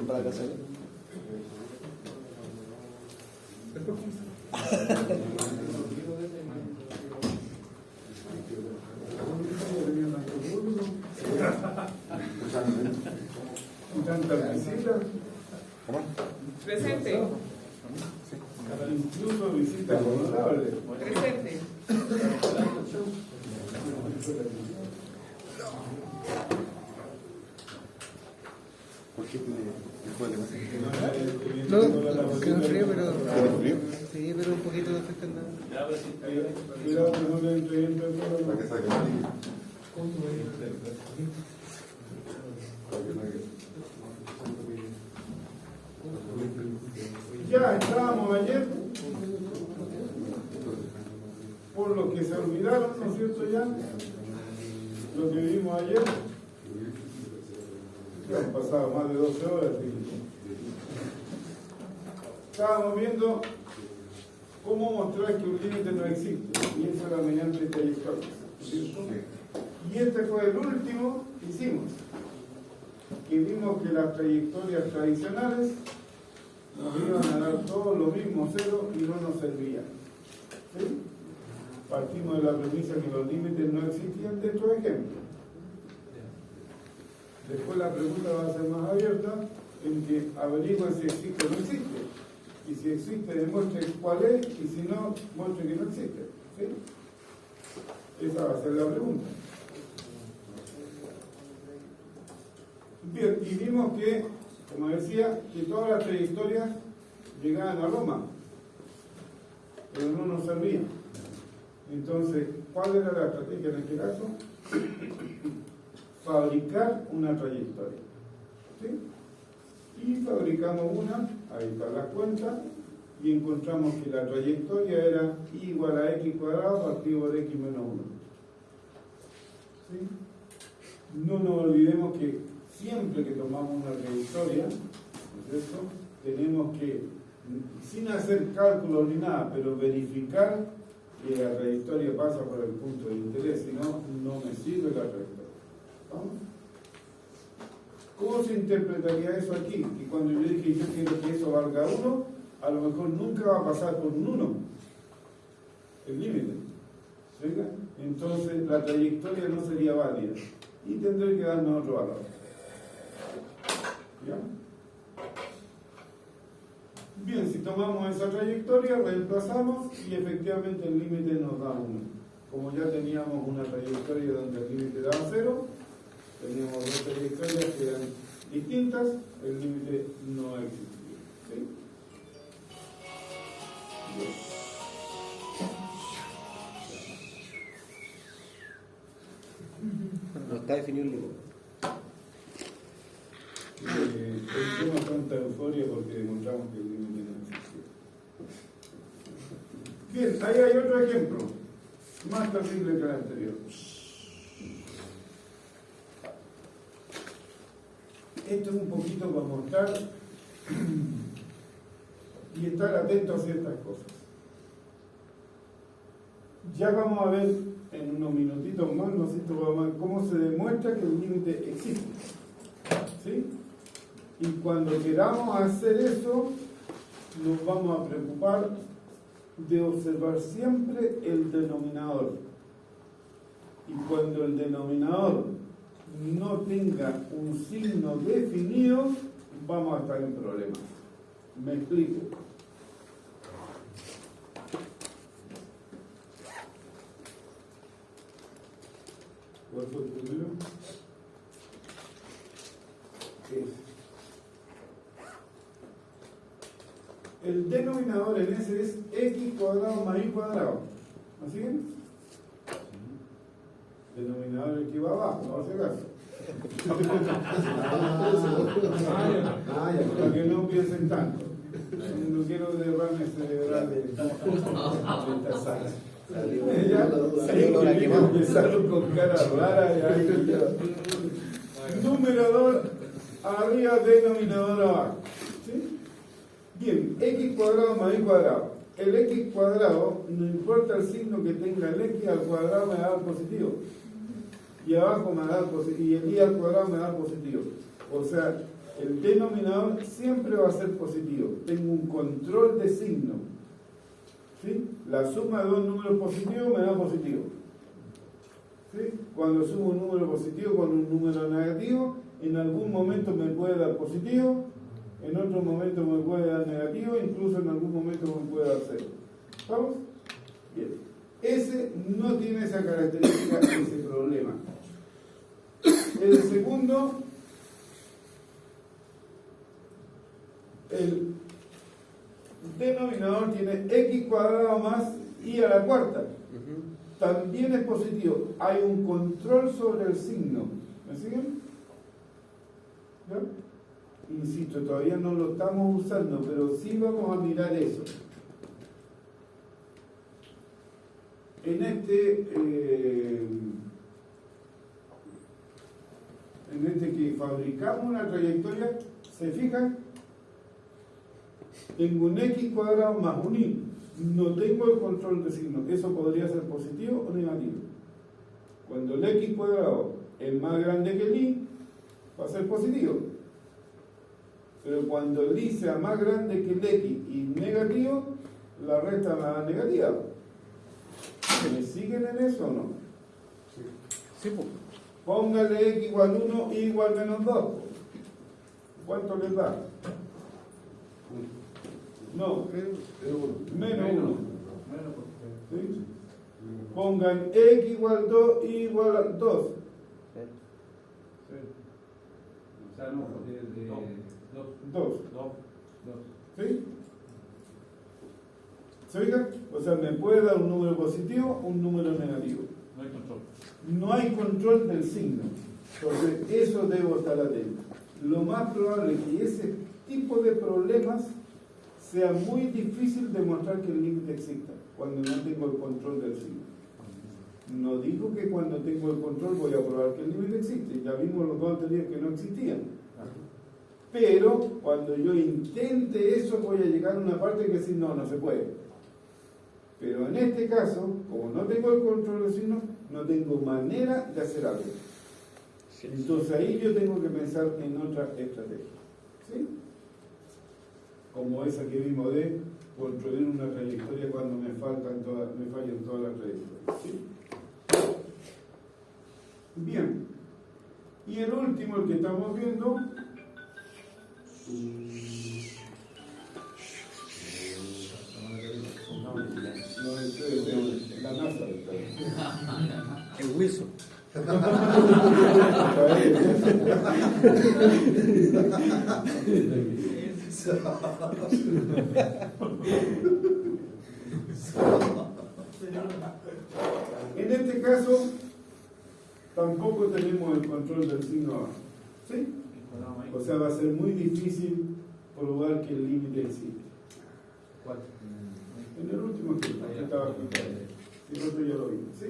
Para la casa. Presente. Incluso visita honorable. Presente. ¿Por qué después de No, quedó frío, pero. frío? Sí, pero un poquito no afecta en nada. Cuidado que no le entre dentro del Para que pueblo. saque Ya estábamos ayer, por lo que se olvidaron, ¿no es cierto ya? Lo que vimos ayer, ya han pasado más de 12 horas. Estábamos viendo cómo mostrar que un límite no existe, y eso era mediante trayectorias, ¿cierto? Y este fue el último que hicimos, que vimos que las trayectorias tradicionales nos iban a dar todo lo mismo cero y no nos servían. ¿Sí? Partimos de la premisa que los límites no existían de estos ejemplos. Después la pregunta va a ser más abierta, en que averigüen si existe o no existe. Y si existe, demuestre cuál es, y si no, muestre que no existe. ¿Sí? Esa va a ser la pregunta. Bien, y vimos que, como decía, que todas las trayectorias llegaban a Roma, pero no nos servían. Entonces, ¿cuál era la estrategia en este caso? Fabricar una trayectoria. ¿Sí? Y fabricamos una, ahí está la cuenta, y encontramos que la trayectoria era igual a x cuadrado partido por x menos 1. ¿Sí? No nos olvidemos que siempre que tomamos una trayectoria, ¿no es cierto?, tenemos que, sin hacer cálculos ni nada, pero verificar que la trayectoria pasa por el punto de interés, si no, no me sirve la trayectoria. ¿Vamos? ¿Cómo se interpretaría eso aquí? Que cuando yo dije yo quiero que eso valga 1, a lo mejor nunca va a pasar por un 1, el límite. ¿Sí? Entonces la trayectoria no sería válida y tendré que darme otro valor. ¿Ya? Bien, si tomamos esa trayectoria, reemplazamos y efectivamente el límite nos da 1. Como ya teníamos una trayectoria donde el límite daba 0, teníamos dos trayectorias que eran distintas, el límite no existía. ¿Sí? Bien. No está definido el límite. Hicimos tanta euforia porque demostramos que el límite no existía. Bien, ahí hay otro ejemplo, más terrible que el anterior. Esto es un poquito para mostrar y estar atento a ciertas cosas. Ya vamos a ver en unos minutitos más, ¿no es cierto?, vamos a ver cómo se demuestra que el límite existe. ¿Sí? Y cuando queramos hacer eso, nos vamos a preocupar de observar siempre el denominador. Y cuando el denominador no tenga un signo definido, vamos a estar en problemas. Me explico. ¿Cuál fue el primero? El denominador en ese es x cuadrado más y cuadrado. ¿Así es? Denominador el que va abajo, no hace caso. Para que no piensen tanto. No quiero derrame cerebral de esta sala. Empezaron con cara rara. Numerador arriba, denominador abajo. ¿Sí? Bien, x cuadrado más y cuadrado. El x cuadrado, no importa el signo que tenga el x al cuadrado, me da positivo. Y abajo me da positivo. Y el y al cuadrado me da positivo. O sea, el denominador siempre va a ser positivo. Tengo un control de signo. ¿Sí? La suma de dos números positivos me da positivo. ¿Sí? Cuando sumo un número positivo con un número negativo, en algún momento me puede dar positivo, en otro momento me puede dar negativo, incluso en algún momento me puede dar cero. ¿Vamos? Bien. Ese no tiene esa característica, ese problema. El segundo, el denominador tiene x cuadrado más y a la cuarta. También es positivo. Hay un control sobre el signo. ¿Me siguen? ¿Ya? Insisto, todavía no lo estamos usando, pero sí vamos a mirar eso. En este que fabricamos una trayectoria, ¿se fijan? Tengo un x cuadrado más un y. No tengo el control de signo. Eso podría ser positivo o negativo. Cuando el x cuadrado es más grande que el y, va a ser positivo. Pero cuando el y sea más grande que el x y negativo, la resta me da negativa. ¿Me siguen en eso o no? Sí, pues. Póngale x igual 1 y igual menos 2. ¿Cuánto les da? No, menos 1. ¿Sí? Pongan x igual 2 y igual a 2. O sea, no, de 2. 2. ¿Sí? ¿Se fijan? O sea, me puede dar un número positivo o un número negativo. No hay control. No hay control del signo. Entonces, eso debo estar atento. Lo más probable es que ese tipo de problemas sea muy difícil demostrar que el límite exista cuando no tengo el control del signo. No digo que cuando tengo el control voy a probar que el límite existe. Ya vimos los dos anteriores que no existían. Pero cuando yo intente eso voy a llegar a una parte que si no, no se puede. Pero en este caso, como no tengo el control del signo, no tengo manera de hacer algo. Entonces ahí yo tengo que pensar en otra estrategia. ¿Sí? Como esa que vimos de construir una trayectoria cuando me fallan todas las trayectorias. ¿Sí? Bien. Y el último, el que estamos viendo, la NASA. El Wilson. En este caso, tampoco tenemos el control del signo abajo. ¿Sí? O sea, va a ser muy difícil probar que el límite existe. ¿Cuál? En el último que estaba explicando. Si no, ya lo vimos. ¿Sí?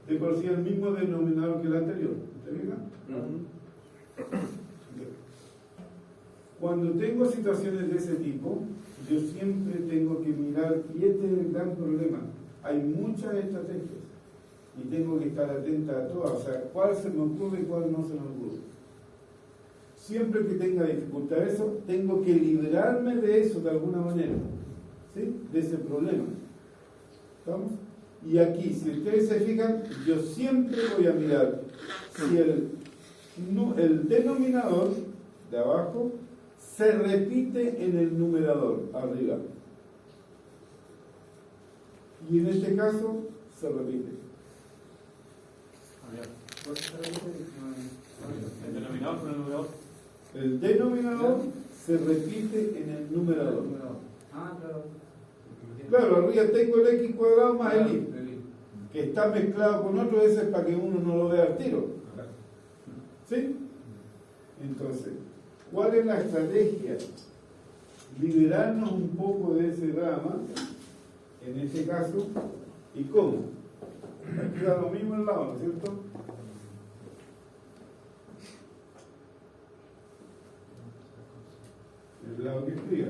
De por sí el mismo denominador que el anterior. ¿Te fijas? Cuando tengo situaciones de ese tipo, yo siempre tengo que mirar, y este es el gran problema, hay muchas estrategias y tengo que estar atenta a todas, o sea, cuál se me ocurre y cuál no se me ocurre. Siempre que tenga dificultad eso, tengo que librarme de eso de alguna manera, ¿sí? De ese problema. ¿Estamos? Y aquí, si ustedes se fijan, yo siempre voy a mirar si el denominador de abajo se repite en el numerador arriba. Y en este caso se repite. ¿El denominador con el numerador? El denominador se repite en el numerador. Ah, claro. Claro, arriba tengo el x cuadrado más el y, que está mezclado con otro, ese es para que uno no lo vea al tiro. ¿Sí? Entonces, ¿cuál es la estrategia? Liberarnos un poco de ese drama, en este caso, ¿y cómo? Aquí da lo mismo al lado, ¿no es cierto? El lado que escriba.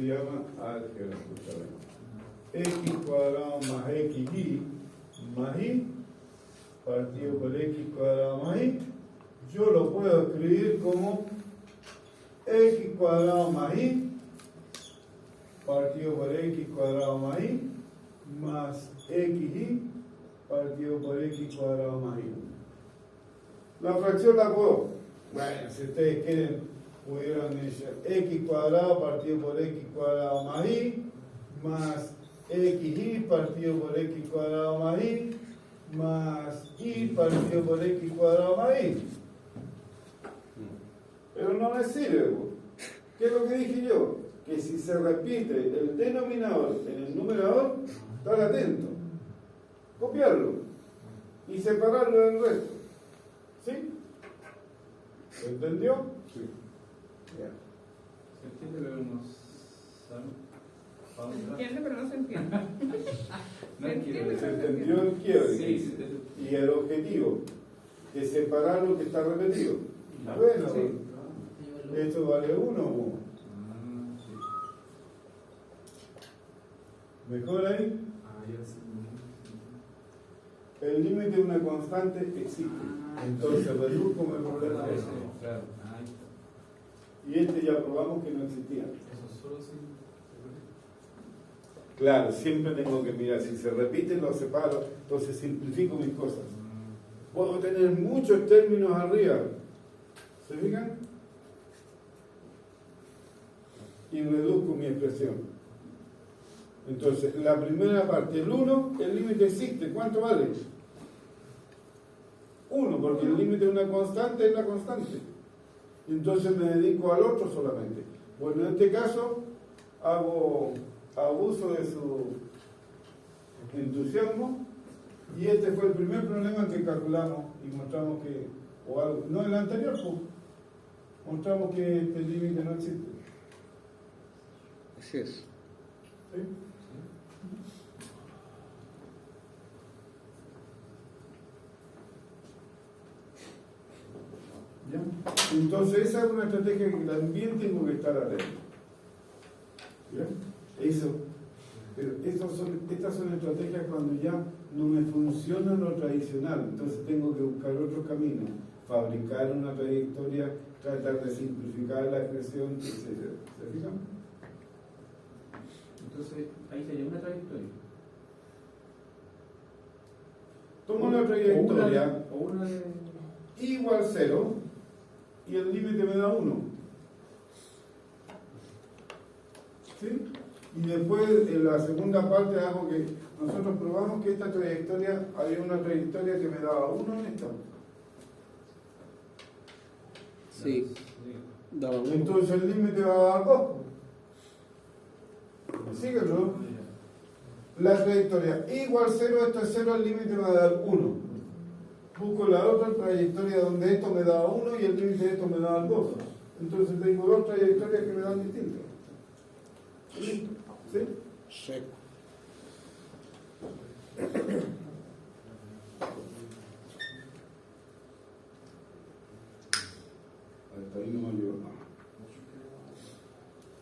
llama álgebra justamente. X cuadrado más XY más Y partido por X cuadrado más Y, yo lo puedo escribir como X cuadrado más Y partido por X cuadrado más Y más XY partido por X cuadrado más Y. La fracción la puedo, bueno, si ustedes quieren, pudieron decir X cuadrado partido por X cuadrado más Y más XY partido por X cuadrado más Y más Y partido por X cuadrado más Y. Pero no me sirve. ¿Qué es lo que dije yo? Que si se repite el denominador en el numerador, estar atento, copiarlo y separarlo del resto. ¿Sí? ¿Se entendió? Sí. Ya. Se entiende, pero no sabe. Se entiende, pero no se entiende. No Se quiero entiende, ¿Se decir. entendió el quiebre? Sí, sí. Y el objetivo, que separar lo que está repetido. Claro. Bueno, Sí. esto vale 1. ¿Mejor ahí? El límite de una constante existe. Entonces reduzco el problema de eso. Claro. Y este ya probamos que no existía. Eso solo sí. Claro, siempre tengo que mirar. Si se repiten, lo separo. Entonces simplifico mis cosas. Puedo tener muchos términos arriba. ¿Se fijan? Y reduzco mi expresión. Entonces, la primera parte, el 1, el límite existe. ¿Cuánto vale? 1, porque el límite de una constante es la constante. Entonces me dedico al otro solamente. Bueno, en este caso, hago abuso de su entusiasmo. Y este fue el primer problema que calculamos y mostramos que, o algo, no el anterior, pues, mostramos que este límite no existe. Así es. ¿Sí? ¿Ya? Entonces esa es una estrategia que también tengo que estar atento. ¿Ya? Eso. Pero estas son estrategias cuando ya no me funciona lo tradicional, entonces tengo que buscar otro camino, fabricar una trayectoria, tratar de simplificar la expresión, etc. ¿Se fijan? Entonces, ahí sería una trayectoria. Tomo la trayectoria O una de. igual 0 y el límite me da 1. ¿Sí? Y después en la segunda parte hago que nosotros probamos que esta trayectoria, había una trayectoria que me daba 1 en esta. Sí. Daba uno. Entonces el límite va a dar 2. Síguelo. La trayectoria igual 0, esto es 0, el límite me va a dar 1. Busco la otra trayectoria donde esto me da 1 y el límite de esto me da 2. Entonces tengo dos trayectorias que me dan distintas. ¿Sí? Seco. Hasta ahí no me ayuda.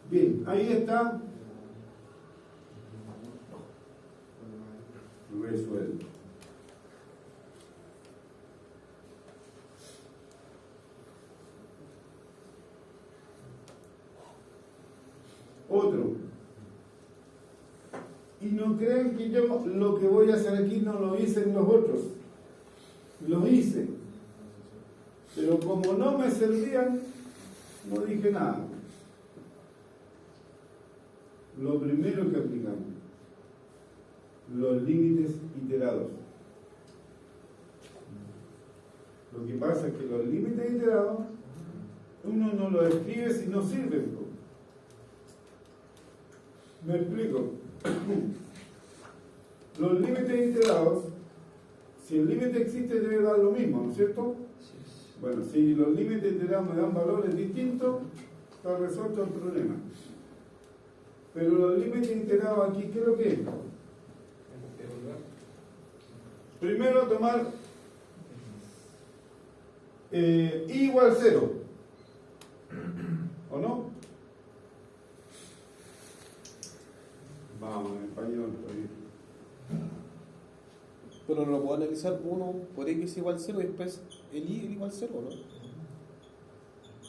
Bien, ahí está resuelto. Otro. Y no crean que yo lo que voy a hacer aquí no lo hice en los otros. Lo hice. Pero como no me servían, no dije nada. Lo primero que aplicamos, los límites iterados. Lo que pasa es que los límites iterados, uno no los escribe si no sirven. Me explico. Los límites iterados, si el límite existe debe dar lo mismo, ¿no es cierto? Bueno, si los límites iterados me dan valores distintos, está resuelto el problema. Pero los límites iterados aquí, ¿qué es lo que es? Primero tomar igual 0. ¿O no? Pero no lo puedo analizar 1 por x igual 0 y después el y igual 0, ¿no?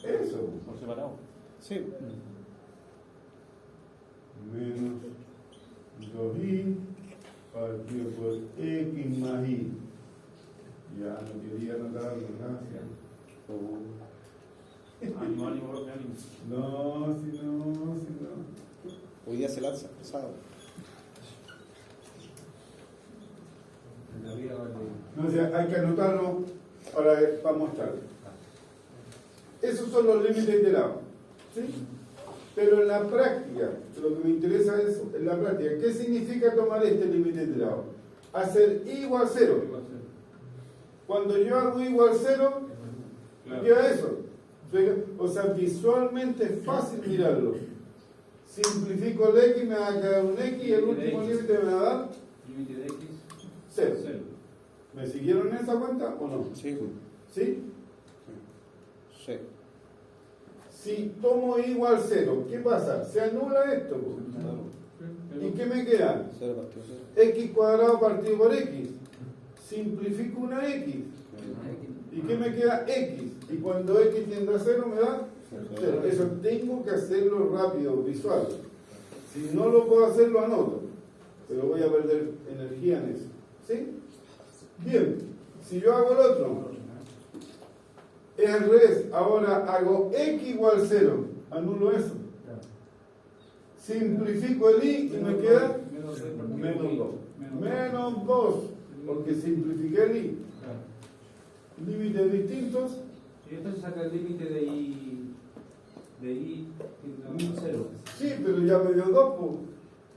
Eso. Por separado. Sí. Menos 2i partido por x más y. Ya no quería anotarlo, gracias. Ánimo, ánimo, profe, ánimo. No, si no. Hoy día se lanza, pesado. En la vida vale. No, o sea, hay que anotarlo para mostrar. Esos son los límites iterados. ¿Sí? Pero en la práctica, lo que me interesa es en la práctica. ¿Qué significa tomar este límite iterado? Hacer i igual 0. Igual cero. Cuando yo hago i igual 0, Claro. queda eso. O sea, visualmente es fácil mirarlo. Simplifico el x, me va a quedar un x y el último límite me va a dar Límite de x, 0. 0. ¿Me siguieron en esa cuenta o no? Sí. ¿Sí? Sí. Si tomo i igual 0, ¿qué pasa? Se anula esto. Po. Claro. ¿Y qué me queda? 0 partido 0. X cuadrado partido por x. Simplifico una x. ¿Y qué me queda? X. Y cuando x tiende a 0 me da 0. Eso tengo que hacerlo rápido, visual. Si no lo puedo hacer, lo anoto. Pero voy a perder energía en eso. ¿Sí? Bien. Si yo hago el otro, es al revés. Ahora hago x igual 0. Anulo eso. Simplifico el i y me queda menos 2. Menos 2. Porque simplifiqué el i. Límites distintos. Y entonces saca el límite de i. De i, 0. Sí, pero ya me dio 2.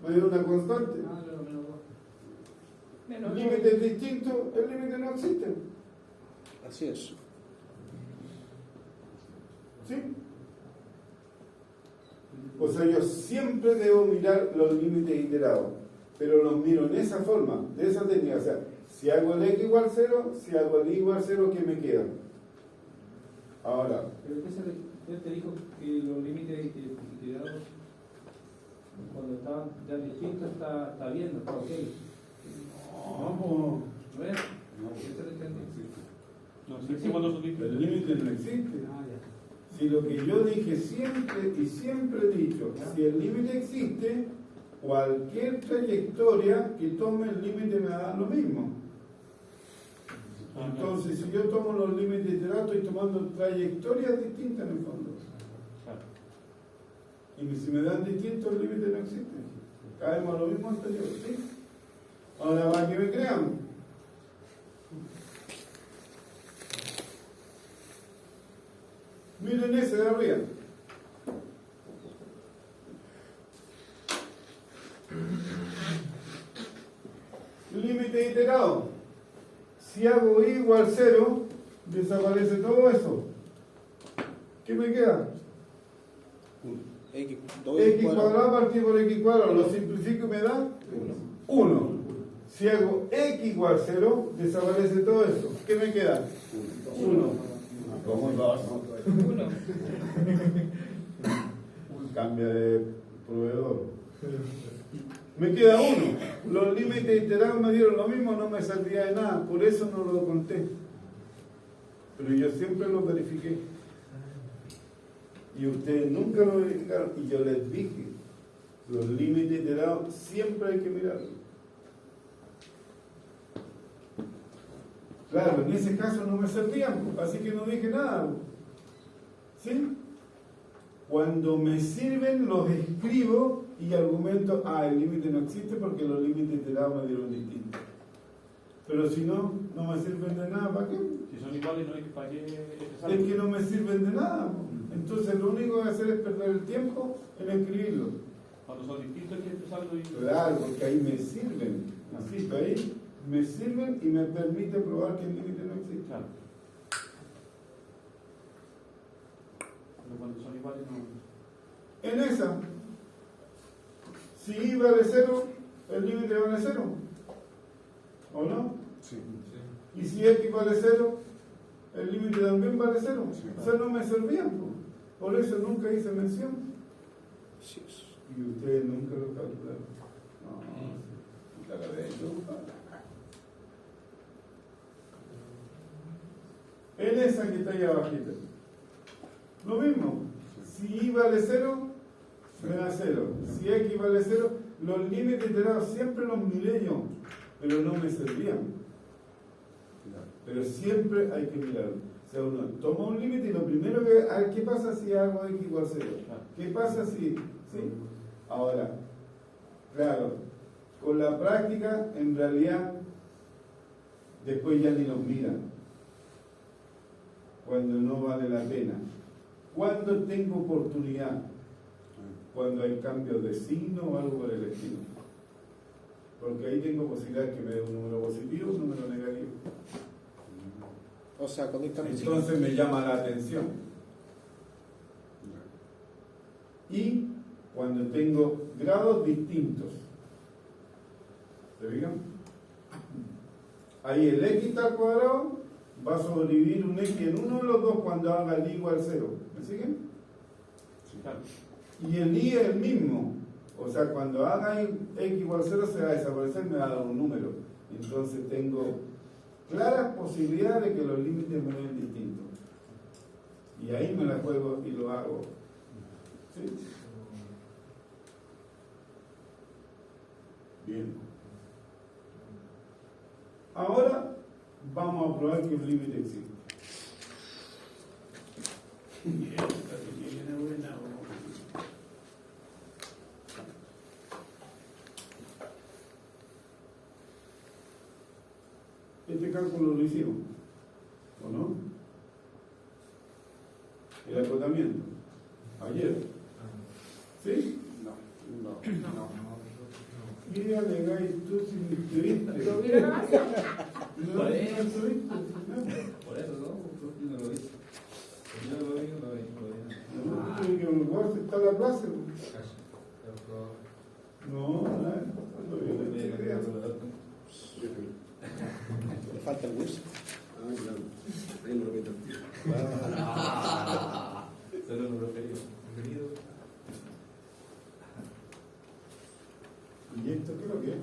Me dio una constante. Ah, claro, menos 2. Menos Límites distintos, el límite no existe. Así es. ¿Sí? O sea, yo siempre debo mirar los límites iterados, pero los miro en esa forma, de esa técnica. O sea, si hago el x igual 0, si hago el y igual 0, ¿qué me queda? Ahora, Pero ¿qué te dijo que los límites iterados, cuando estaban ya distintos, está bien, está ok? no, ¿No es? Eso lo entendí. No, sí, cuando son el límite no existe. Ah, ya. Si lo que yo dije siempre y siempre he dicho, si el límite existe, cualquier trayectoria que tome el límite me da lo mismo. Entonces, si yo tomo los límites iterados, estoy tomando trayectorias distintas en el fondo. Y si me dan distintos, el límite no existe. Caemos a lo mismo anterior, ¿sí? Ahora, para que me crean. Miren ese de arriba. Límite iterado. Si hago i igual 0, desaparece todo eso. ¿Qué me queda? X, X cuadrado partido por x cuadrado. Lo simplifico y me da 1. Si hago x igual 0, desaparece todo eso. ¿Qué me queda? 1. ¿Cómo 2? uno. Cambia de proveedor. Me queda 1. Los límites iterados me dieron lo mismo, no me servía de nada. Por eso no lo conté. Pero yo siempre lo verifiqué. Y ustedes nunca lo verificaron. Y yo les dije, los límites iterados siempre hay que mirarlos. Claro, en ese caso no me servían, así que no dije nada. ¿Sí? Cuando me sirven, los escribo y argumento, el límite no existe porque los límites iterados me dieron distintos. Pero si no, no me sirven de nada, ¿para qué? Si son iguales, no hay que para qué. Es que no me sirven de nada. Entonces lo único que voy a hacer es perder el tiempo en escribirlo. Cuando son distintos, hay que empezarlo y. Claro, porque ahí me sirven. Así, ahí me sirven y me permite probar que el límite no existe. Claro. Pero cuando son iguales, no. En esa, si i vale 0, el límite vale 0. ¿O no? Sí. Y si x vale 0, el límite también vale 0. Sí. O sea, no me servían. Por eso nunca hice mención. Sí. Y ustedes nunca lo calcularon. No, nunca lo había hecho. en esa que está ahí abajito. Lo mismo, si y vale 0, me da 0. Si x vale 0, los límites iterados siempre los miré yo, pero no me servían. Pero siempre hay que mirarlo. O sea, uno toma un límite y lo primero que... a ver, ¿qué pasa si hago x igual 0? ¿Qué pasa si...? ¿Sí? Ahora, claro, con la práctica, en realidad, después ya ni los miran. Cuando no vale la pena. Cuando tengo oportunidad. Cuando hay cambios de signo o algo por el estilo. Porque ahí tengo posibilidad que me dé un número positivo o un número negativo. O sea, cuando hay cambios. Entonces me llama la atención. Y cuando tengo grados distintos. ¿Se fijan? Ahí el x al cuadrado va a sobrevivir un x en uno de los dos cuando haga el y igual 0. ¿Me siguen? Sí, claro. Y el y es el mismo. O sea, cuando haga x igual 0 se va a desaparecer, me va a dar un número. Entonces tengo claras posibilidades de que los límites me den distintos. Y ahí me la juego y lo hago. ¿Sí? Bien. Ahora vamos a probar que un límite existe. Este cálculo lo hicimos, ¿o no? El acotamiento. Ayer. ¿Sí? No. ¿Qué alegáis tú si me escribiste? Lo vi en la grabación. ¿No? Por ¿No eso. escribiste? Por eso, ¿no? Yo no lo vi. Yo lo vi, no lo vi. No, tú tienes que volver, está la clase. No, no te creas. Le falta el bus. Ah, claro. Ahí lo repito. Solo lo referido. Referido. ¿Y esto qué es lo que es?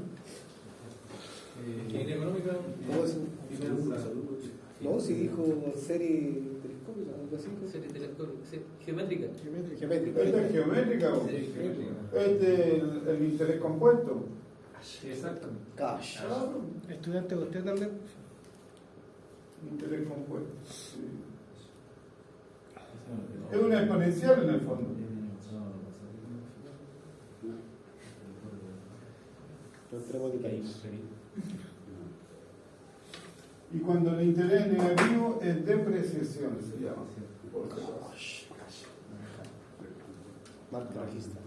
En económica. ¿Cómo es? No, si dijo serie telescópica, algo así. Serie telescópica, sí, geométrica. Geométrica. Esta es geométrica, ¿o? Sí, geométrica. Este es el interés compuesto. Exactamente. Cash. Claro, Estudiante usted también. interés compuesto. Sí. Es una exponencial en el fondo. No entremos en detalles. Y cuando el interés es negativo, es depreciación, se llama. Marca registra.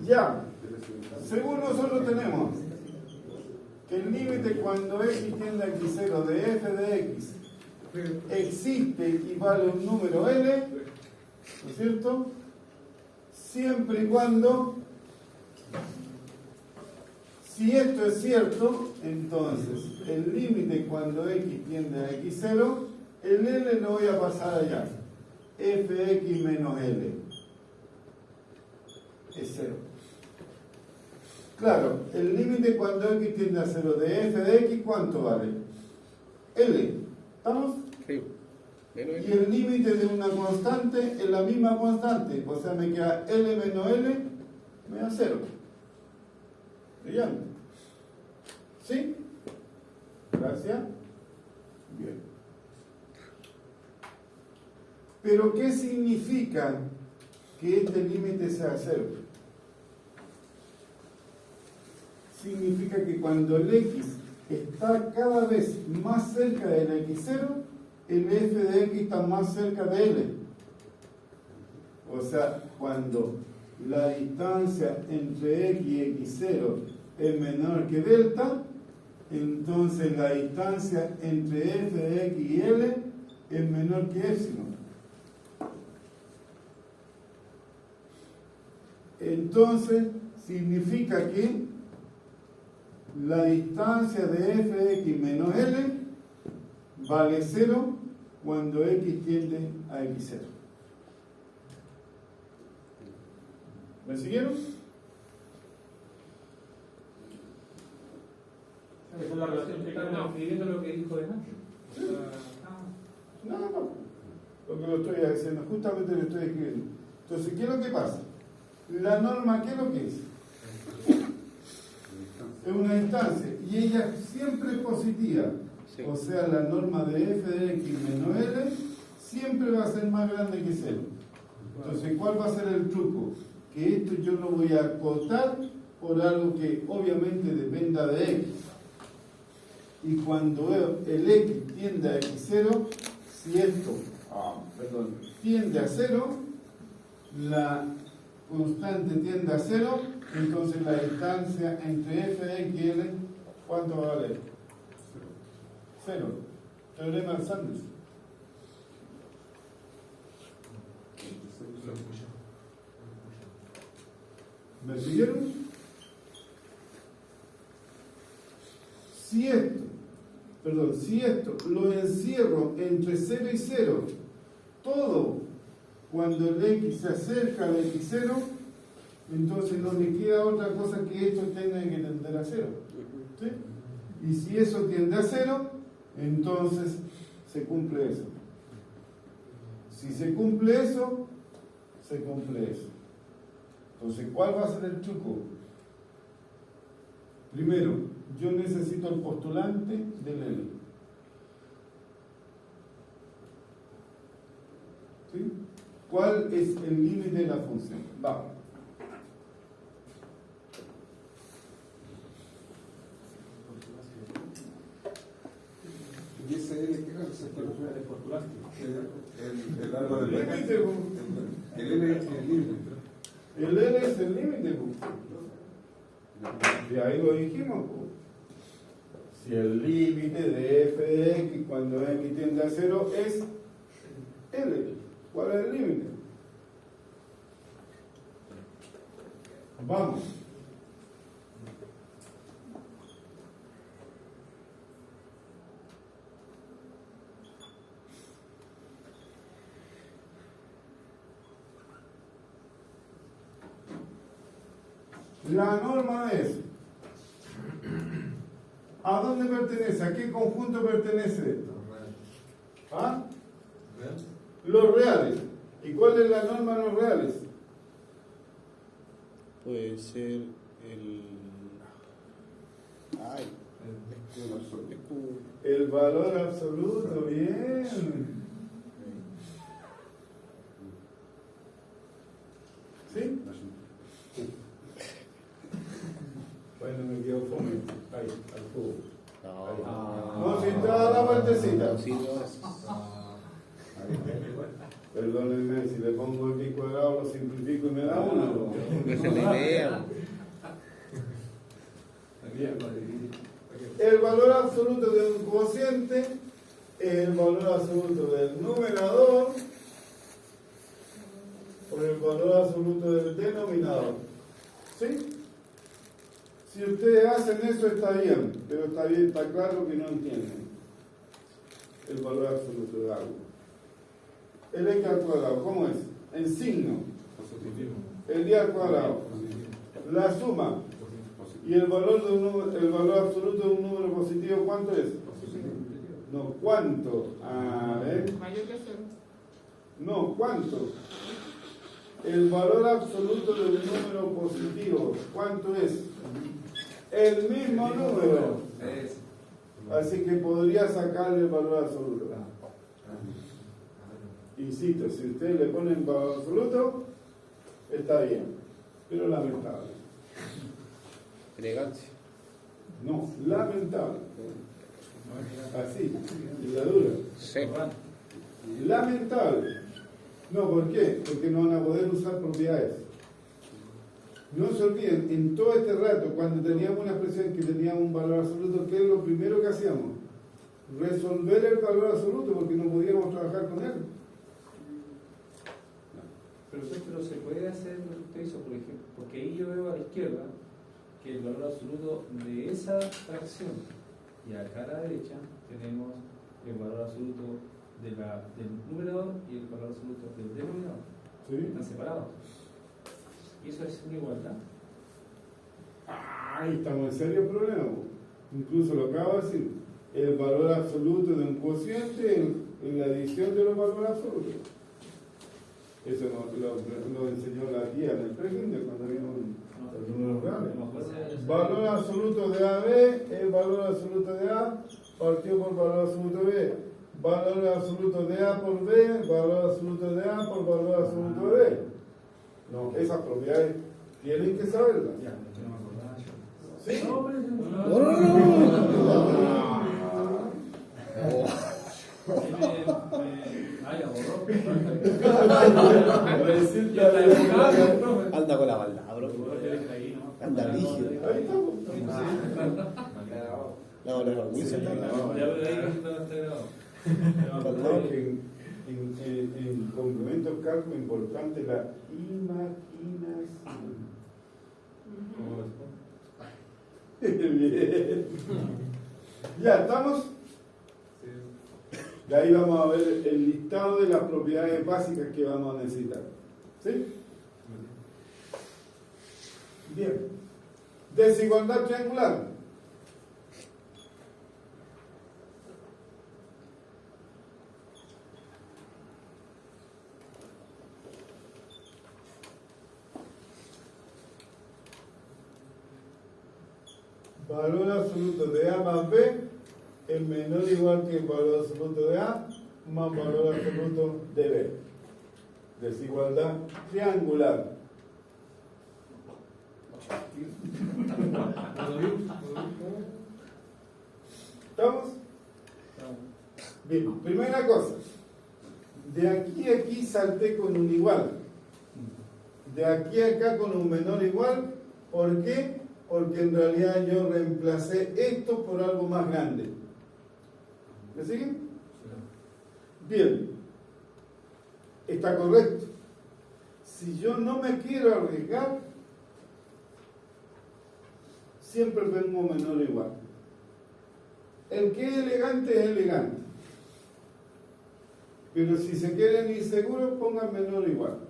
Ya, según nosotros tenemos que el límite cuando x tiende a x0 de f de x existe y vale un número L, ¿no es cierto? Siempre y cuando, si esto es cierto, entonces el límite cuando x tiende a x0, el L lo voy a pasar allá, fx menos L, es 0. Claro, el límite cuando x tiende a 0 de f de x, ¿cuánto vale? L, ¿estamos? Sí. Menos Y el límite de una constante es la misma constante, o sea, me queda L menos L, me da 0. Brillante. ¿Sí? Gracias. Bien. Pero, ¿qué significa que este límite sea 0? Significa que cuando el x está cada vez más cerca del x0, el f de x está más cerca de L. O sea, cuando la distancia entre x y x0 es menor que delta, entonces la distancia entre f de x y L es menor que epsilon. Entonces, significa que la distancia de f de x menos L vale 0 cuando x tiende a x0. ¿Me siguieron? Esa es la relación que estamos escribiendo lo que dijo de antes. Sí, No. Lo que lo estoy haciendo, justamente lo estoy escribiendo. Entonces, ¿qué es lo que pasa? La norma, ¿qué es lo que es? Es una instancia y ella siempre es positiva. Sí. O sea, la norma de f de x menos l siempre va a ser más grande que 0. Entonces, ¿cuál va a ser el truco? Que esto yo lo voy a acotar por algo que obviamente dependa de x. Y cuando el x tiende a x0, si esto tiende a 0, la constante tiende a 0, entonces la distancia entre f de x y l, ¿cuánto va a valer? 0. Teorema de Sanders. ¿Me siguieron? Si esto lo encierro entre 0 y 0, todo cuando el x se acerca al x0, entonces no me queda otra cosa que esto tenga que tender a 0. ¿Sí? Y si eso tiende a 0, entonces se cumple eso. Si se cumple eso, se cumple eso. Entonces, ¿cuál va a ser el truco? Primero, yo necesito el postulante del L. ¿Sí? ¿Cuál es el límite de la función? Vamos. ¿Y ese L qué es? El postulante. El árbol del Límite, el L es el límite. el L es el límite. Y ahí lo dijimos. Si el límite de f de x cuando x tiende a 0 es L, ¿cuál es el límite? Vamos. La norma es, ¿a dónde pertenece? ¿A qué conjunto pertenece esto? ¿Ah? Los reales. ¿Y cuál es la norma de los reales? Puede ser el. Ay, El valor absoluto, bien. ¿Sí? Bueno, me quedo fome. Ahí, al jugo. No, si toda la vueltecita. Perdónenme, si le pongo x cuadrado lo simplifico y me da 1. Esa es la idea. El valor absoluto de un cociente es el valor absoluto del numerador por el valor absoluto del denominador. ¿Sí? Si ustedes hacen eso está bien, pero está claro que no entienden el valor absoluto de algo. El x al cuadrado, ¿cómo es? En signo. El y al cuadrado. La suma. Y el valor absoluto de un número positivo, ¿cuánto es? No, ¿cuánto? A ver. Mayor que 0. No, ¿cuánto? El valor absoluto de un número positivo, ¿cuánto es? El mismo número. Así que podría sacarle el valor absoluto. Insisto, si ustedes le ponen valor absoluto, está bien, pero lamentable. Elegancia. No, lamentable. Así, y la dura. Sí. Lamentable. No, ¿por qué? Porque no van a poder usar propiedades. No se olviden, en todo este rato, cuando teníamos una expresión que tenía un valor absoluto, ¿qué es lo primero que hacíamos? Resolver el valor absoluto, porque no podíamos trabajar con él. Pero se puede hacer lo que usted hizo, por ejemplo, porque ahí yo veo a la izquierda que el valor absoluto de esa fracción, y acá a la derecha tenemos el valor absoluto del numerador y el valor absoluto del denominador. ¿Sí? Están separados. Y eso es una igualdad. Ahí estamos en serio problema. Incluso lo acabo de decir. el valor absoluto de un cociente en la adición de los valores absolutos. Eso lo enseñó la tía en el prekinder cuando vimos los números reales. Valor absoluto de AB es valor absoluto de A partido por valor absoluto de B. Valor absoluto de A por B, valor absoluto de A por valor absoluto de B. No, esas propiedades tienen que saberlas. Ya, no me acordaba yo. ¿Sí? No, pero Ya borró. ya está enfocado, profe. Anda con la balda, bro. Anda rígido. Ahí estamos. No, Wilson está grabado. Ya, pero ahí no está grabado. En complementos cálculo importante la imaginación. Bien. Ya, ¿estamos? De ahí vamos a ver el listado de las propiedades básicas que vamos a necesitar. ¿Sí? Bien. Desigualdad triangular. Valor absoluto de A más B es menor o igual que el valor absoluto de A más valor absoluto de B. Desigualdad triangular. ¿Estamos? Bien, primera cosa. De aquí a aquí salté con un igual. De aquí a acá con un menor igual. ¿Por qué? Porque en realidad yo reemplacé esto por algo más grande. ¿Me siguen? Bien. Está correcto. Si yo no me quiero arriesgar, siempre tengo menor o igual. El que es elegante es elegante. Pero si se quieren ir seguros, pongan menor o igual.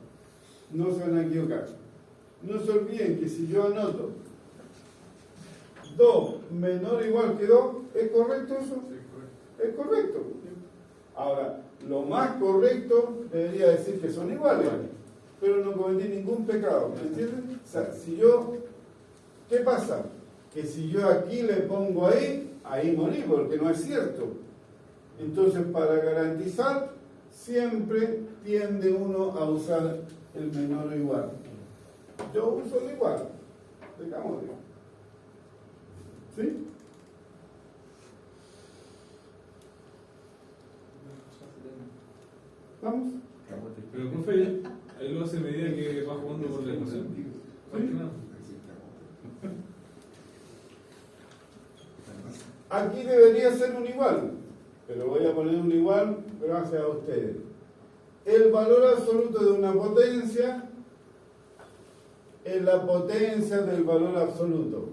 No se van a equivocar. No se olviden que si yo anoto 2 menor o igual que 2, ¿es correcto eso? Sí, correcto. Es correcto. Ahora, lo más correcto debería decir que son iguales, pero no cometí ningún pecado, ¿me entienden? O sea, si yo, ¿qué pasa? Que si yo aquí le pongo ahí morí, porque no es cierto. Entonces, para garantizar, siempre tiende uno a usar el menor o igual. Yo uso el igual, digámoslo. ¿Sí? ¿Vamos? Pero profe, ahí lo hace a medida que va jugando por la ecuación. Más que nada. Aquí debería ser un igual, pero voy a poner un igual gracias a ustedes. El valor absoluto de una potencia es la potencia del valor absoluto.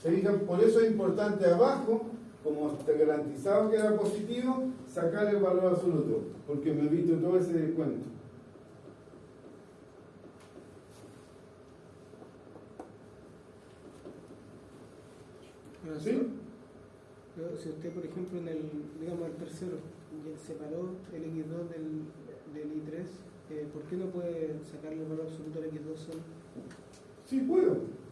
¿Se fijan? Por eso es importante abajo, como está garantizado que era positivo, sacar el valor absoluto, porque me evito todo ese descuento. ¿Sí? Pero si usted, por ejemplo, en el, digamos, el tercero, separó el X2 del I3, ¿por qué no puede sacarle el valor absoluto al X2 solo? Sí puedo.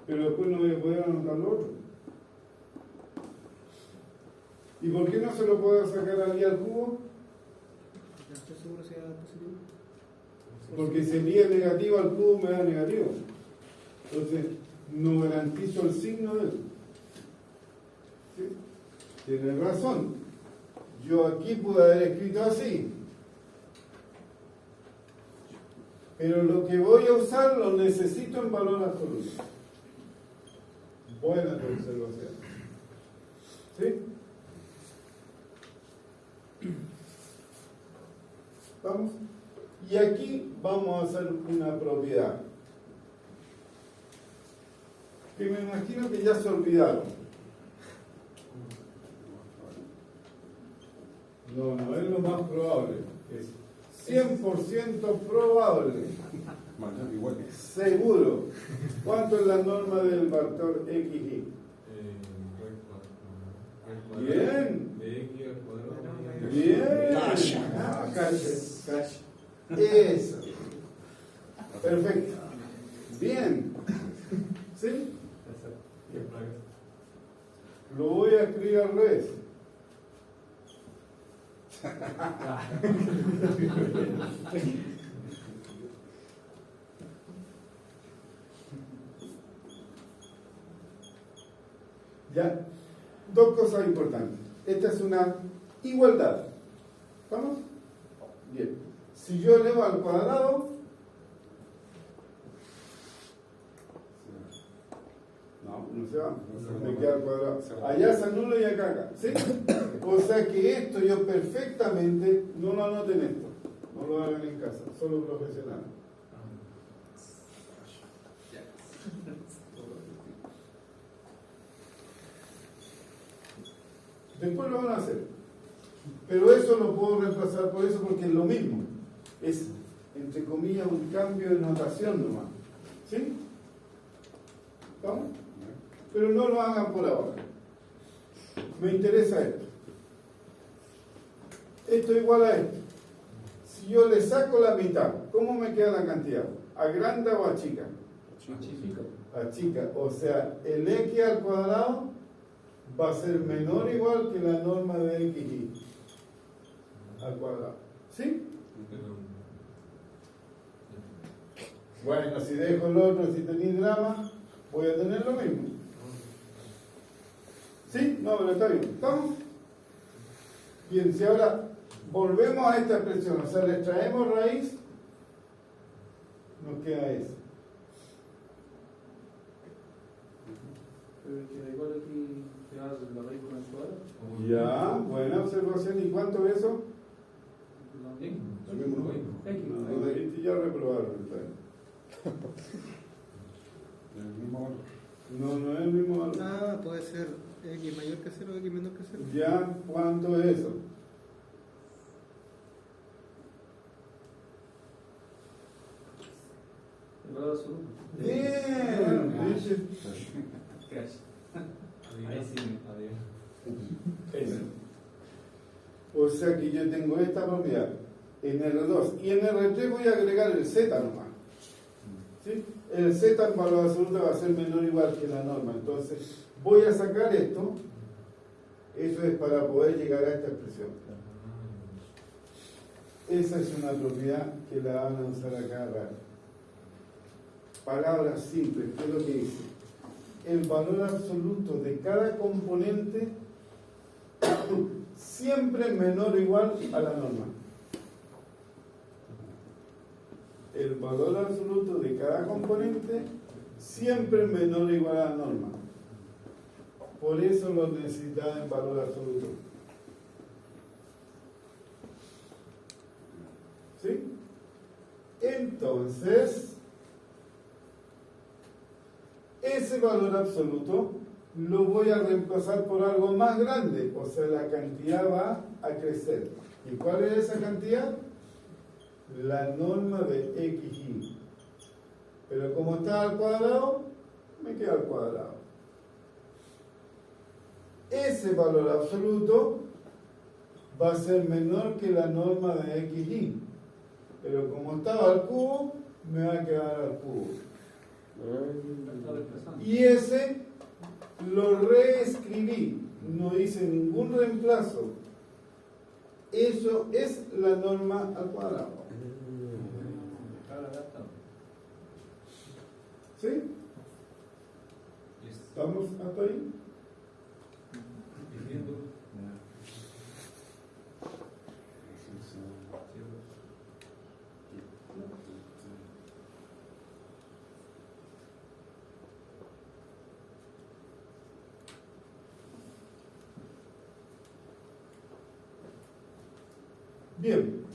Pero después no voy a poder anotar lo otro. ¿Y por qué no se lo puedo sacar al I al cubo? ¿No estoy seguro si era positivo? Porque si el I es negativo al cubo me da negativo. Entonces, no garantizo el signo de él. ¿Sí? Tienes razón. Yo aquí pude haber escrito así. Pero lo que voy a usar lo necesito en valor absoluto. Buena tu observación. ¿Sí? ¿Vamos? Y aquí vamos a hacer una propiedad que me imagino que ya se olvidaron. No es lo más probable. Es 100% probable Mañana igual. Seguro. ¿Cuánto es la norma del vector XY? Bien. De X al cuadrado. Bien. Calla. Ah, calla. Eso. Perfecto. Bien. ¿Sí? Lo voy a escribir al revés. Ya, dos cosas importantes. Esta es una igualdad. ¿Vamos? Bien. Si yo elevo al cuadrado, no se va. Me queda al cuadrado. Allá se anula y acá. ¿Sí? O sea que esto yo perfectamente, no lo anoten esto. No lo hagan en casa, solo profesionales. Después lo van a hacer. Pero eso lo puedo reemplazar por eso porque es lo mismo. Es, entre comillas, un cambio de notación nomás. ¿Sí? ¿Vamos? Pero no lo hagan por ahora. Me interesa esto. Esto es igual a esto. Si yo le saco la mitad, ¿cómo me queda la cantidad? ¿Agranda o achica? Achica. O sea, el x al cuadrado va a ser menor o igual que la norma de xy al cuadrado. ¿Sí? Bueno, si dejo el otro, si tenéis drama, voy a tener lo mismo. ¿Sí? No, pero está bien. ¿Estamos? Bien, si ahora volvemos a esta expresión, o sea, le traemos raíz, nos queda eso. Pero queda igual aquí, te vas la raíz con el cuadrado. Ya, buena observación. ¿Y cuánto es eso? Lo mismo. Lo mismo. X. No, de ya reprobaron. Está bien. El mismo valor. No, no es el mismo valor. Ah, puede ser x mayor que 0 o x menor que 0. Ya, ¿cuánto es eso? El valor absoluto. Bien. ¿Viste? Gracias. Ahí sí, adiós. Eso. O sea que yo tengo esta propiedad en R2 y en R3 voy a agregar el Z nomás. ¿Sí? El Z en valor absoluto va a ser menor o igual que la norma. Entonces voy a sacar esto. Eso es para poder llegar a esta expresión. Esa es una propiedad que la van a usar acá rato. Palabras simples, ¿qué es lo que dice? El valor absoluto de cada componente siempre menor o igual a la norma. El valor absoluto de cada componente siempre menor o igual a la norma. Por eso lo necesitaba en valor absoluto. ¿Sí? Entonces, ese valor absoluto lo voy a reemplazar por algo más grande, o sea, la cantidad va a crecer. ¿Y cuál es esa cantidad? La norma de xy. Pero como está al cuadrado, me queda al cuadrado. Ese valor absoluto va a ser menor que la norma de xy. Pero como estaba al cubo, me va a quedar al cubo. Y ese lo reescribí, no hice ningún reemplazo. Eso es la norma al cuadrado. ¿Sí? ¿Estamos hasta ahí? Bien,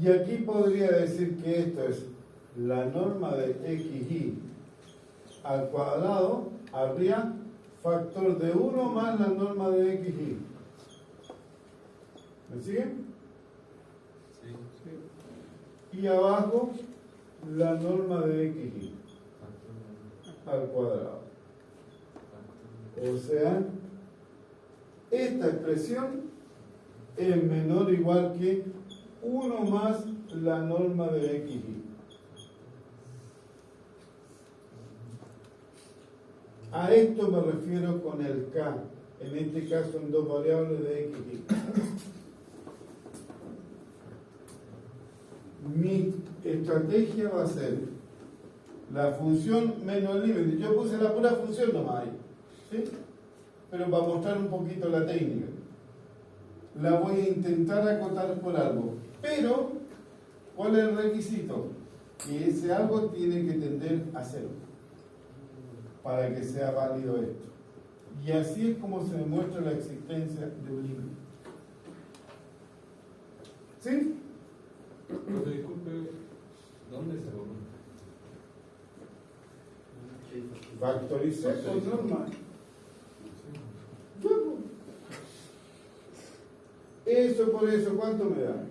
y aquí podría decir que esto es la norma de xy al cuadrado, habría factor de 1 más la norma de xy. ¿Me siguen? Sí. Y abajo la norma de xy al cuadrado. O sea, esta expresión es menor o igual que 1 más la norma de xy. A esto me refiero con el k, en este caso en dos variables de xy. Mi estrategia va a ser la función menos el límite. Yo puse la pura función nomás ahí, ¿sí? Pero para mostrar un poquito la técnica. La voy a intentar acotar por algo. Pero, ¿cuál es el requisito? Que ese algo tiene que tender a 0 para que sea válido esto. Y así es como se demuestra la existencia de un límite. ¿Sí? Profe, disculpe, ¿dónde se sacó? Factoricé con norma. Eso por eso, ¿cuánto me da?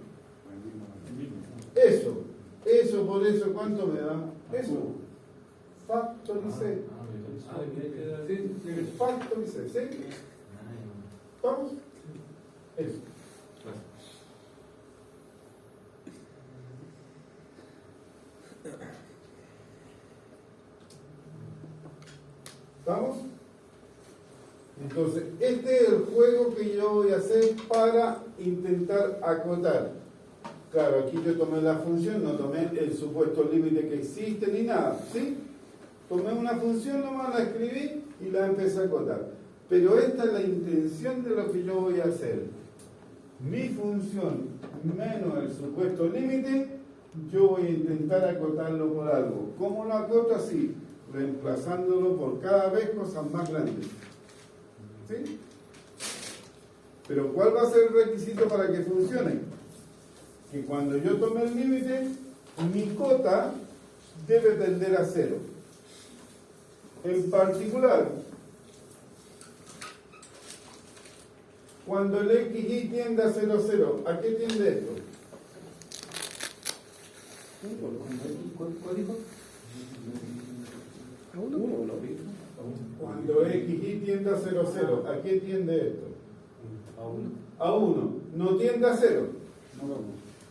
Eso por eso, ¿cuánto me da? Eso. Factoricé. Factoricé, ¿sí? ¿Vamos? Eso. ¿Vamos? Entonces, este es el juego que yo voy a hacer para intentar acotar. Claro, aquí yo tomé la función, no tomé el supuesto límite que existe ni nada, ¿sí? Tomé una función, nomás la escribí y la empecé a acotar. Pero esta es la intención de lo que yo voy a hacer. Mi función menos el supuesto límite, yo voy a intentar acotarlo por algo. ¿Cómo lo acoto? Así, reemplazándolo por cada vez cosas más grandes. ¿Sí? Pero ¿cuál va a ser el requisito para que funcione? Que cuando yo tome el límite, mi cota debe tender a 0. En particular, cuando el xy tiende a 0, 0, ¿a qué tiende esto? ¿Cuál dijo? Cuando xy tiende a 0, 0, ¿a qué tiende esto? A 1. ¿No tiende a 0?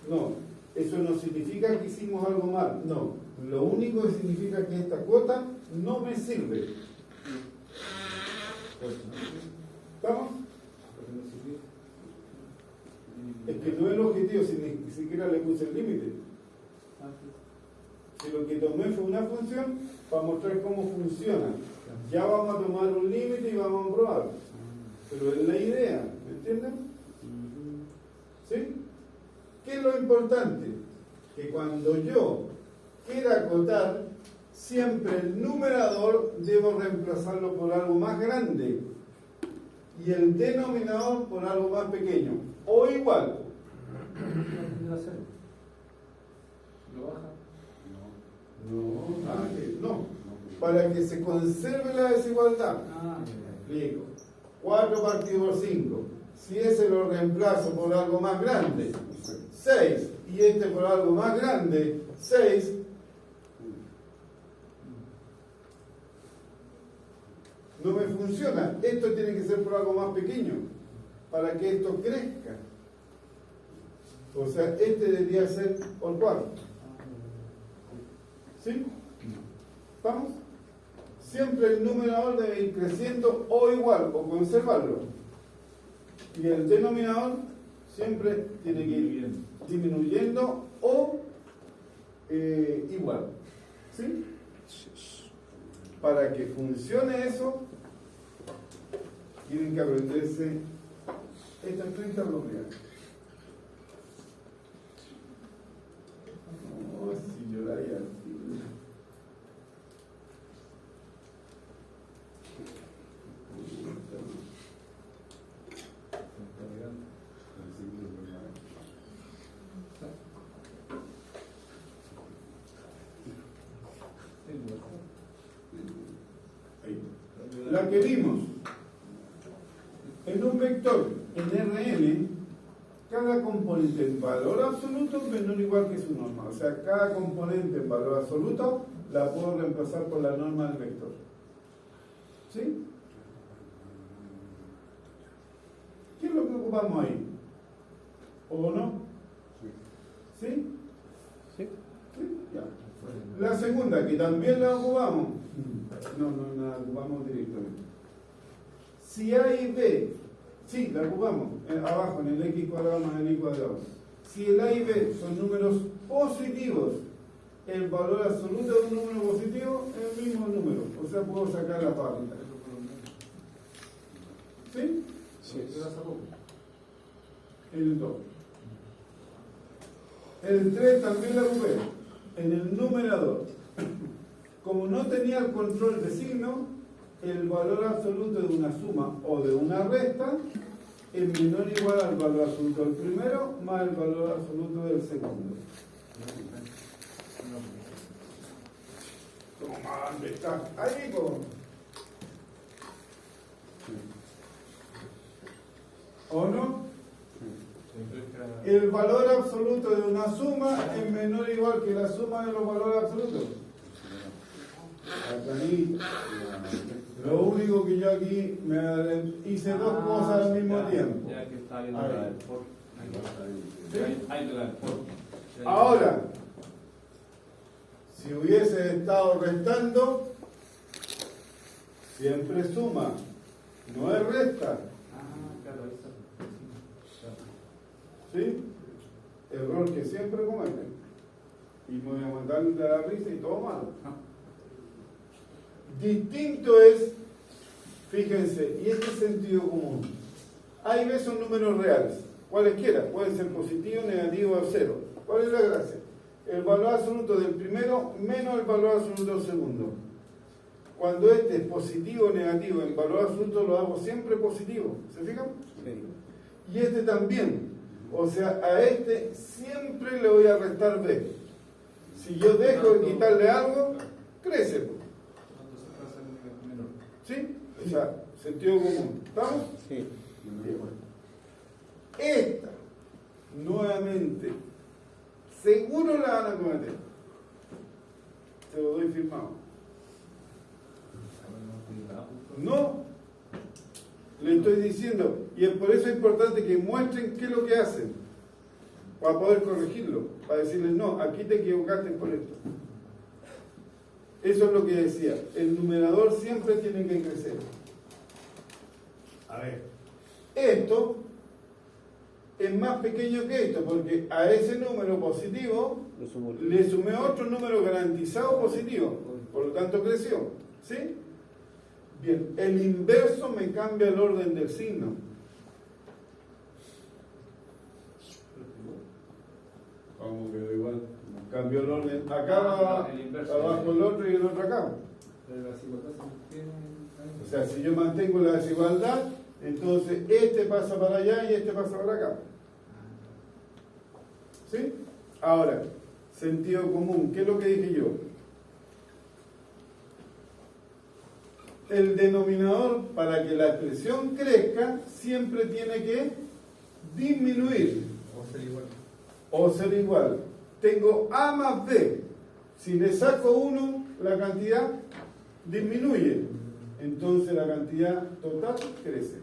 No. Eso no significa que hicimos algo mal. No. Lo único que significa que esta cuota no me sirve. ¿Estamos? Es que no es el objetivo, si ni siquiera le puse el límite. Si lo que tomé fue una función para mostrar cómo funciona. Ya vamos a tomar un límite y vamos a probar. Pero es la idea, ¿me entienden? ¿Sí? ¿Qué es lo importante? Que cuando yo quiera acotar, siempre el numerador debo reemplazarlo por algo más grande y el denominador por algo más pequeño o igual. ¿Lo baja? No, para que se conserve la desigualdad. Explico. 4 partido por 5. Si ese lo reemplazo por algo más grande, 6, y este por algo más grande, 6, no me funciona. Esto tiene que ser por algo más pequeño, para que esto crezca. O sea, este debería ser por 4. ¿Sí? ¿Vamos? Siempre el numerador debe ir creciendo o igual, o conservarlo. Y el denominador siempre tiene que ir disminuyendo o igual. ¿Sí? Para que funcione eso, tienen que aprenderse estas 30 propiedades. Oh, si lloraría al fin. La que vimos en un vector en Rn, cada cada componente en valor absoluto menor o igual que su norma. O sea, cada componente en valor absoluto la puedo reemplazar por la norma del vector. ¿Sí? ¿Qué es lo que ocupamos ahí? ¿O no? ¿Sí? ¿Sí? ¿Sí? Ya. La segunda, que también la ocupamos. No la ocupamos directamente. Si A y B, sí, la ocupamos abajo en el x cuadrado más el y cuadrado. Si el A y B son números positivos, el valor absoluto de un número positivo es el mismo número. O sea, puedo sacar la fábrica. ¿Sí? Sí. El 2. El 3 también la ocupé. En el numerador. Como no tenía el control de signo, el valor absoluto de una suma o de una resta es menor o igual al valor absoluto del primero más el valor absoluto del segundo. Toma, ¿dónde está? Ahí, po. ¿O no? El valor absoluto de una suma es menor o igual que la suma de los valores absolutos. Lo único que yo aquí hice dos cosas al mismo tiempo. Ya que está viendo la del for. Ahí la del for. Ahora, si hubiese estado restando, siempre suma, no es resta. Claro, ahí está. ¿Sí? Error que siempre cometen. Y me voy a mandar de la risa y todo malo. Distinto es, fíjense, y este es sentido común. A y B son números reales, cualesquiera, pueden ser positivo, negativo o cero. ¿Cuál es la gracia? El valor absoluto del primero menos el valor absoluto del segundo. Cuando este es positivo o negativo, el valor absoluto lo hago siempre positivo. ¿Se fijan? Sí. Y este también. O sea, a este siempre le voy a restar B. Si yo dejo de quitarle algo, crece. ¿Sí? O sea, sentido común. ¿Estamos? Sí. Esta, nuevamente, seguro la van a cometer. Te lo doy firmado. No. Le estoy diciendo, y es por eso es importante que muestren qué es lo que hacen, para poder corregirlo, para decirles, no, aquí te equivocaste por esto. Eso es lo que decía, el numerador siempre tiene que crecer. A ver, esto es más pequeño que esto, porque a ese número positivo le sumé otro número garantizado positivo, por lo tanto creció. ¿Sí? Bien, el inverso me cambia el orden del signo. Como que igual, cambió el orden. Acá va abajo el otro y el otro acá. O sea, si yo mantengo la desigualdad, entonces este pasa para allá y este pasa para acá. ¿Sí? Ahora, sentido común, ¿qué es lo que dije yo? El denominador, para que la expresión crezca, siempre tiene que disminuir. O ser igual. Tengo A más B. Si le saco 1, la cantidad disminuye. Entonces la cantidad total crece.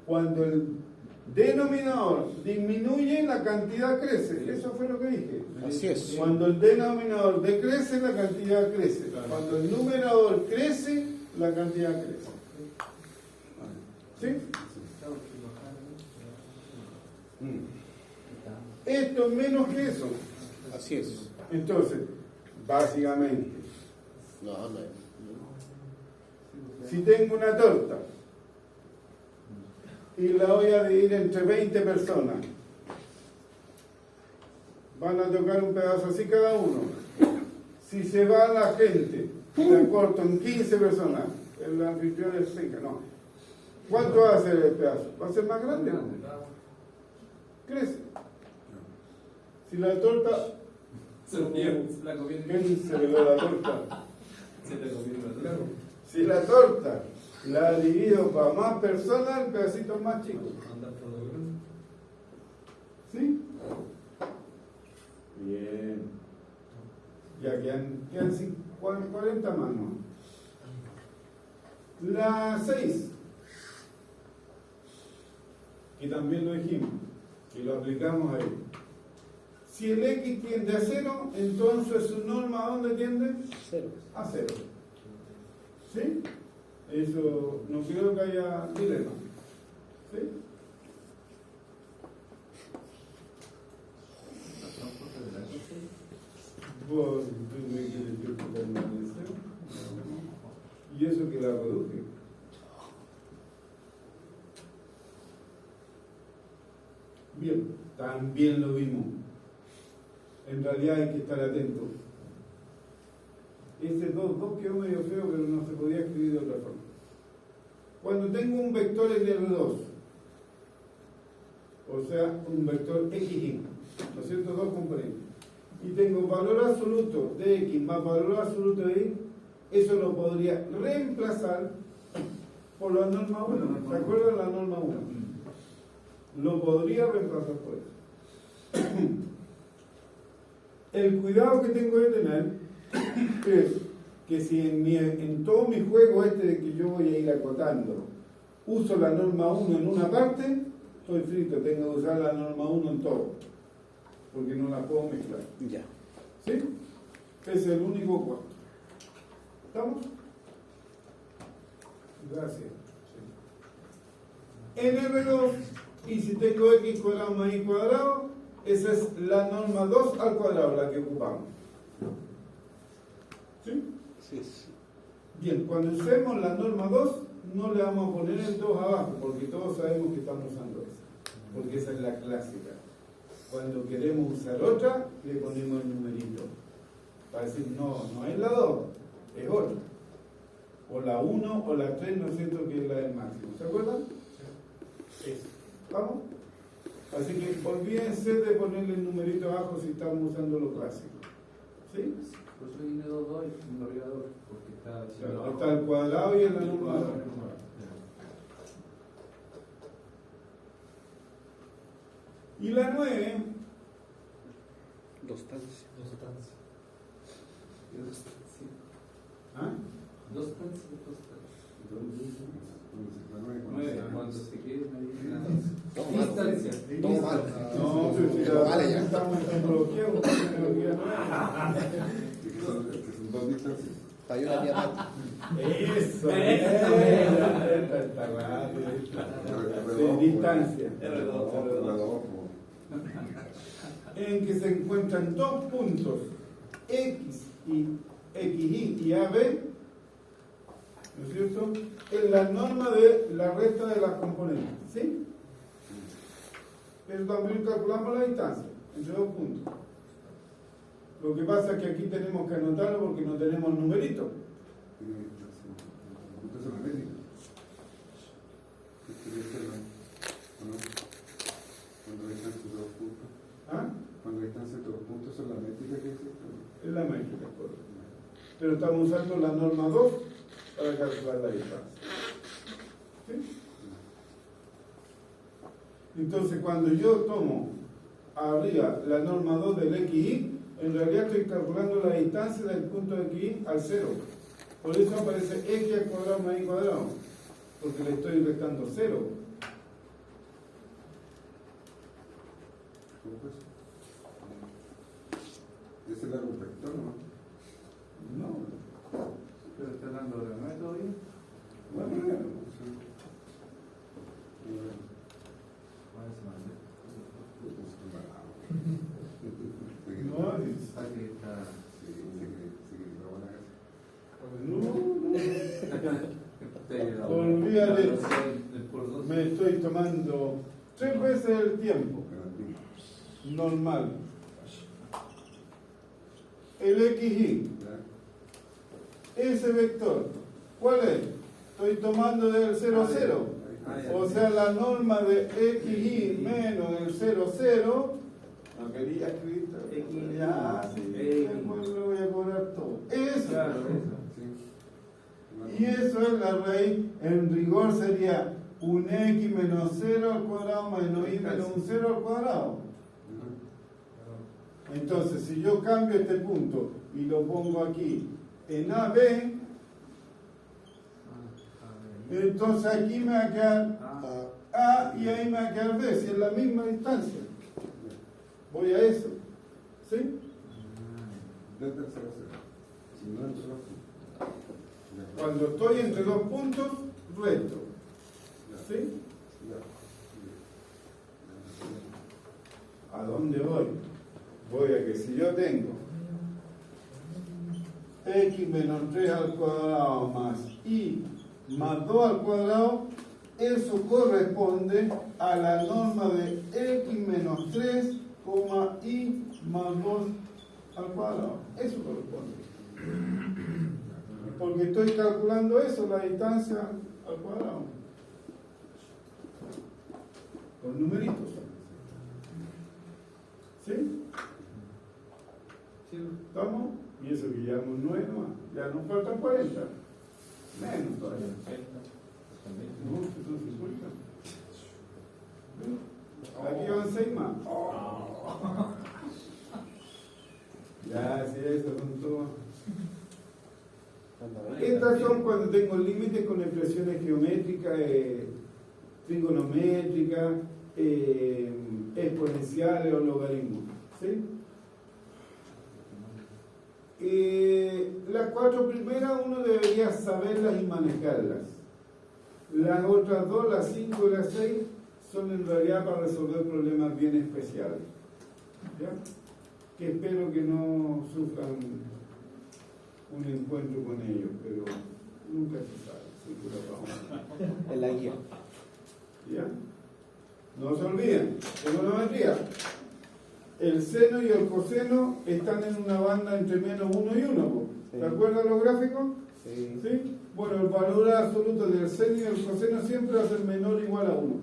Cuando el denominador disminuye, la cantidad crece. Eso fue lo que dije. Así es. Cuando el denominador decrece, la cantidad crece. Cuando el numerador crece, la cantidad crece. ¿Sí? Esto es menos que eso. Así es. Entonces, básicamente, si tengo una torta y la voy a dividir entre 20 personas, van a tocar un pedazo así cada uno. Si se va la gente y la corto en 15 personas, el anfitrión es 5, no. ¿Cuánto va a ser el pedazo? ¿Va a ser más grande? Crece. Si la torta... ¿Quién se le da la torta? Si la torta la divido para más personas, el pedacito es más chico. Andar por lo grande. ¿Sí? Bien. Ya quedan 40 manos. La 6, que también lo dijimos, que lo aplicamos ahí. Si el X tiende a 0, entonces su norma ¿a dónde tiende? 0. A 0. ¿Sí? Eso no creo que haya dilema. ¿Sí? ¿Vos me quieres que permanecer? Y eso que la reduje. Bien, también lo vimos. En realidad hay que estar atento. Ese 2 quedó medio feo, pero no se podía escribir de otra forma. Cuando tengo un vector LR2, o sea, un vector XY, ¿no es cierto? Dos componentes. Y tengo valor absoluto de X más valor absoluto de Y, eso lo podría reemplazar por la norma 1. ¿Se acuerdan la norma 1? Lo podría reemplazar por eso. El cuidado que tengo de tener es que si en todo mi juego de que yo voy a ir acotando, uso la norma 1 en una parte, estoy frito, tengo que usar la norma 1 en todo, porque no la puedo mezclar. Ya. ¿Sí? Es el único cuarto. ¿Estamos? Gracias. En R2, y si tengo X cuadrado más Y cuadrado, esa es la norma 2 al cuadrado, la que ocupamos. ¿Sí? Sí, sí. Bien, cuando usemos la norma 2, no le vamos a poner el 2 abajo, porque todos sabemos que estamos usando esa, porque esa es la clásica. Cuando queremos usar otra, le ponemos el numerito, para decir, no es la 2, es otra. O la 1 o la 3, ¿no es cierto?, que es la del máximo. ¿Se acuerdan? Eso. ¿Vamos? Así que olvídense de ponerle el numerito abajo si estamos usando lo clásico. ¿Sí? Por eso tiene 2 y un arriba 2, porque está haciendo Claro, abajo. está el cuadrado y el número 2. Y la 9, Dos estancias. Dos estancias. ¿ah? Dos estancias, dos estancias. 9, cuando se quede Todo mal. distancia. Todo mal. No, pero si No vale ya. estamos en tecnología, tecnología Que son dos distancias. Para una tía Pati. nueva. Eso, está rápido. De distancia. En que se encuentran dos puntos, X y XY y AB, ¿no es cierto?, en la norma de la resta de las componentes, ¿sí? Pero también calculamos la distancia entre dos puntos. Lo que pasa es que aquí tenemos que anotarlo porque no tenemos numerito. Puntos son la métrica. Cuando hay distancia de dos puntos. ¿Ah? Cuando hay distancia de dos puntos son la métrica que existe. Es la métrica, correcto. Pero estamos usando la norma 2 para calcular la distancia. ¿Sí? Entonces, cuando yo tomo arriba la norma 2 del XY, en realidad estoy calculando la distancia del punto de XY al 0. Por eso aparece X al cuadrado más Y cuadrado, porque le estoy restando 0. ¿Cómo fue eso? ¿Es el largo vector, no? No. Pero está dando la 9 todavía. Bueno, no, es- Aquí está. Olvídate. me estoy tomando 3 veces el tiempo normal. El XY, ese vector, ¿cuál es? Estoy tomando del 0, 0. O sea, la norma de XY menos el 0, 0. No quería escribir. X, Ya, sí, X. después lo voy a cobrar todo. Eso. Claro, eso. Y eso es la raíz, en rigor sería un x menos 0 al cuadrado menos y menos un 0 al cuadrado. Entonces, si yo cambio este punto y lo pongo aquí en AB, entonces aquí me va a quedar A y ahí me va a quedar B, si es la misma distancia. Voy a eso. ¿Sí? Desde el 0, 0. Si no entre los puntos. Cuando estoy entre dos puntos, resto. ¿Sí? ¿A dónde voy? Voy a que si yo tengo x menos 3 al cuadrado más y más 2 al cuadrado, eso corresponde a la norma de x menos 3, y más 2 al cuadrado. Eso corresponde. Porque estoy calculando eso, la distancia al cuadrado. Con numeritos. ¿Sí? ¿Estamos? Y eso que llevamos 9 nomás. Ya nos faltan 40. Menos todavía. No, que son 50. Aquí van 6 más. Ya, sí, eso son todas. Estas son cuando tengo límites con expresiones geométricas, trigonométricas, exponenciales o logaritmos. ¿Sí? Las 4 primeras uno debería saberlas y manejarlas. Las otras 2, las 5 y las 6, son en realidad para resolver problemas bien especiales. ¿Ya? Que espero que no sufran un encuentro con ellos, pero nunca se sabe. En la guía. ¿Ya? No se olviden, trigonometría. El seno y el coseno están en una banda entre menos 1 y 1. ¿Te acuerdas los gráficos? Sí. ¿Sí? Bueno, el valor absoluto del seno y el coseno siempre va a ser menor o igual a 1.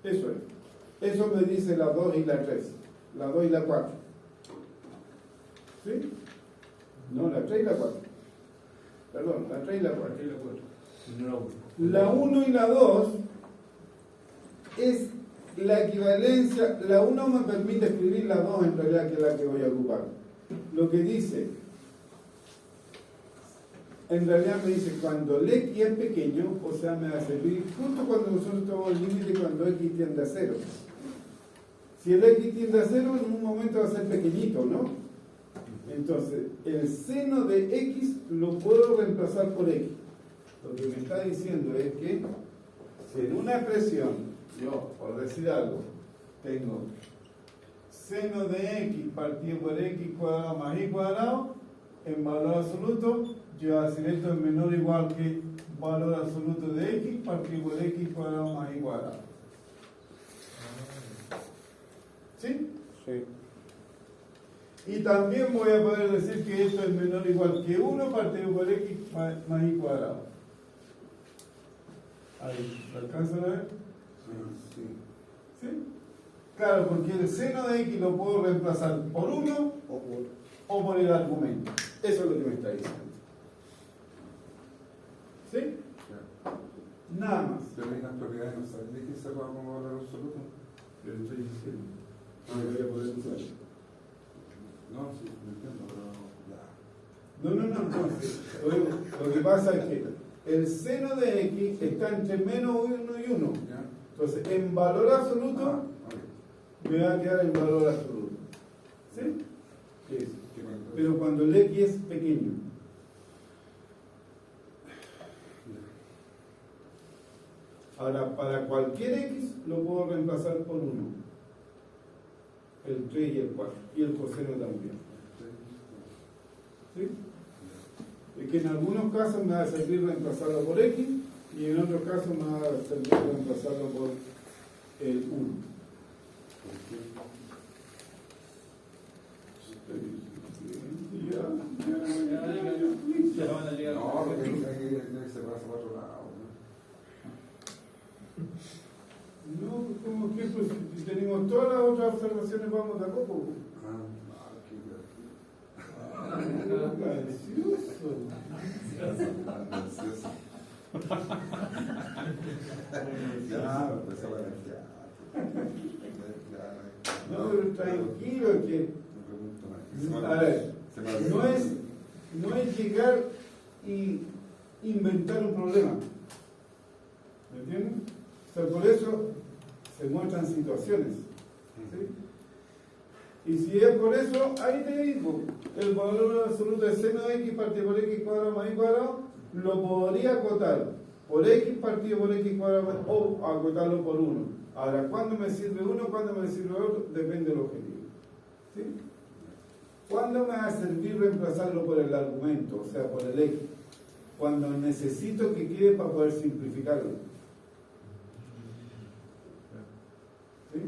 Eso es. Eso me dice la 2 y la 3. La 2 y la 4. ¿Sí? No, la 3 y la 4. Perdón, la 3 y la 4. La 1 y la 2 es la equivalencia. La 1 me permite escribir la 2 en realidad, que es la que voy a ocupar. Lo que dice, en realidad me dice cuando el x es pequeño, o sea, me va a servir justo cuando nosotros tenemos el límite cuando x tiende a 0. Si el x tiende a 0, en un momento va a ser pequeñito, ¿no? Entonces, el seno de x lo puedo reemplazar por x. Lo que me está diciendo es que si en una expresión, yo, por decir algo, tengo seno de x partido por x cuadrado más y cuadrado, en valor absoluto, yo voy a decir esto es menor o igual que valor absoluto de x partido por x cuadrado más y cuadrado. ¿Sí? Sí. Y también voy a poder decir que esto es menor o igual que 1 partido por x más y cuadrado. Ahí, ¿lo alcanzan a ver? Sí. ¿Sí? Claro, porque el seno de x lo puedo reemplazar por 1 o por el argumento. Eso es lo que me está diciendo. ¿Sí? Nada más. Pero hay unas propiedades no saben de qué se puede como valor absoluto. Pero estoy diciendo. No voy a poder usar. No, sí, lo entiendo, pero ya. No. Lo que pasa es que el seno de x está entre menos 1 y 1. ¿Ya? Entonces, en valor absoluto, me va a quedar en valor absoluto. ¿Sí? Eso. Pero cuando el x es pequeño. Ahora, para cualquier x lo puedo reemplazar por 1. El 3 y el 4. Y el coseno también. ¿Sí? Es que en algunos casos me va a servir reemplazarlo por x y en otros casos me va a servir reemplazarlo por el 1. Ya van a llegar. No, porque hay que se pasa para otro lado. No, como que pues, si tenemos todas las otras observaciones vamos de a poco. Ah, qué Ansioso. Ya, empezó a ganar. No, pero tranquilo, que No pregunto más. a ver, Se me no es llegar y inventar un problema. ¿Me entiendes? O sea, por eso se muestran situaciones. ¿Sí? Y si es por eso, ahí te digo, el valor absoluto de seno de x partido por x cuadrado más y cuadrado, lo podría acotar por x partido por x cuadrado o acotarlo por 1. Ahora, ¿cuándo me sirve uno, cuándo me sirve otro? Depende del objetivo. ¿Sí? ¿Cuándo me va a servir reemplazarlo por el argumento, o sea, por el x? Cuando necesito que quede para poder simplificarlo. ¿Sí?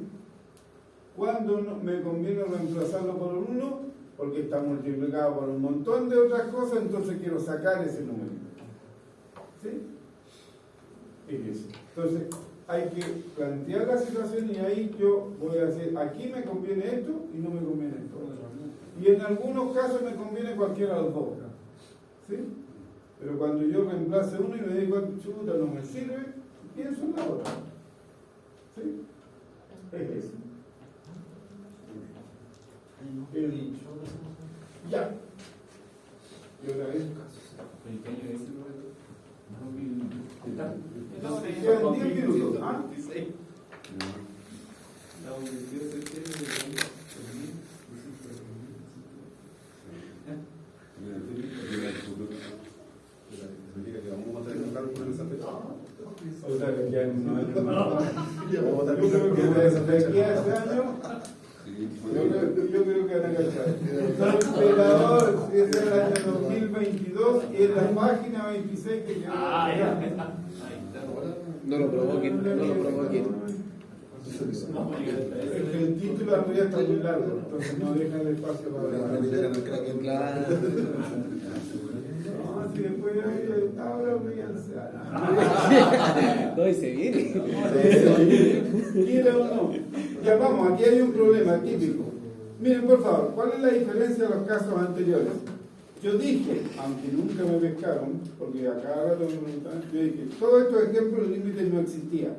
¿Cuándo me conviene reemplazarlo por un 1? Porque está multiplicado por un montón de otras cosas, entonces quiero sacar ese número. ¿Sí? Es eso. Entonces, hay que plantear la situación y ahí yo voy a decir, aquí me conviene esto y no me conviene esto. Y en algunos casos me conviene cualquiera de los dos. ¿Sí? Pero cuando yo reemplace uno y me digo, chuta, no me sirve, pienso en la otra. ¿Sí? Es eso. Ya. Y otra vez. Quedan 10 minutos. ¿Ah? O sea, que ya no hay yo creo que desde aquí a ese año, yo creo que van a cachar. El operador es el año 2022 y en la página 26 que quedó. No lo provoquen, no lo provoquen. El título arriba está muy largo, entonces no deja el espacio para no, si después ahora ríanse. No, y se viene. Quiera o no. Ya vamos, aquí hay un problema típico. Miren, por favor, ¿cuál es la diferencia de los casos anteriores? Yo dije, aunque nunca me pescaron, porque a cada rato me preguntan, yo dije, todos estos ejemplos de límites no existían.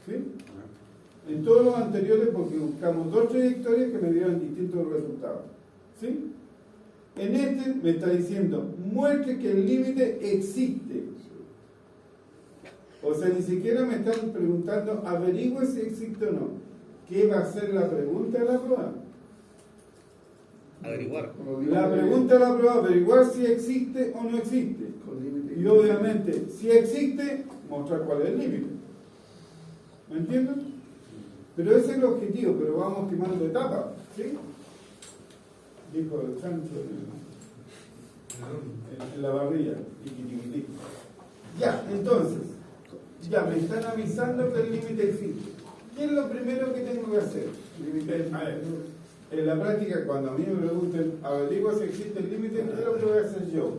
¿Sí? En todos los anteriores, porque buscamos dos trayectorias que me dieron distintos resultados. ¿Sí? En este me está diciendo, muestre que el límite existe. O sea, ni siquiera me están preguntando, averigüe si existe o no. ¿Qué va a ser la pregunta de la prueba? Averiguar. La pregunta de la prueba, averiguar si existe o no existe. Y obviamente, si existe, mostrar cuál es el límite. ¿Me entienden? Pero ese es el objetivo, pero vamos quemando etapas. ¿Sí? Dijo el chancho en la barriga. Ya, entonces, ya me están avisando que el límite existe. ¿Qué es lo primero que tengo que hacer? A ver, en la práctica, cuando a mí me pregunten, averigua si existe el límite, ¿qué es lo que voy a hacer yo?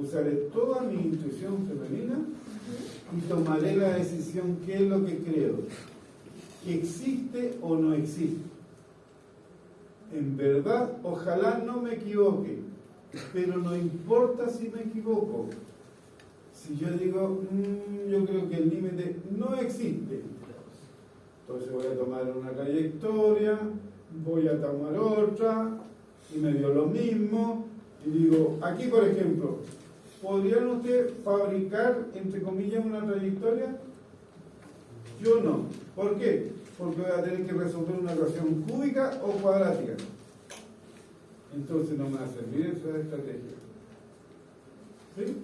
Usaré toda mi intuición femenina y tomaré la decisión, ¿qué es lo que creo? ¿Que existe o no existe? En verdad, ojalá no me equivoque, pero no importa si me equivoco. Si yo digo, yo creo que el límite no existe, entonces voy a tomar una trayectoria, voy a tomar otra, y me dio lo mismo, y digo, aquí por ejemplo, ¿podrían ustedes fabricar, entre comillas, una trayectoria? Yo no. ¿Por qué? Porque voy a tener que resolver una ecuación cúbica o cuadrática. Entonces no me va a servir esa estrategia. ¿Sí?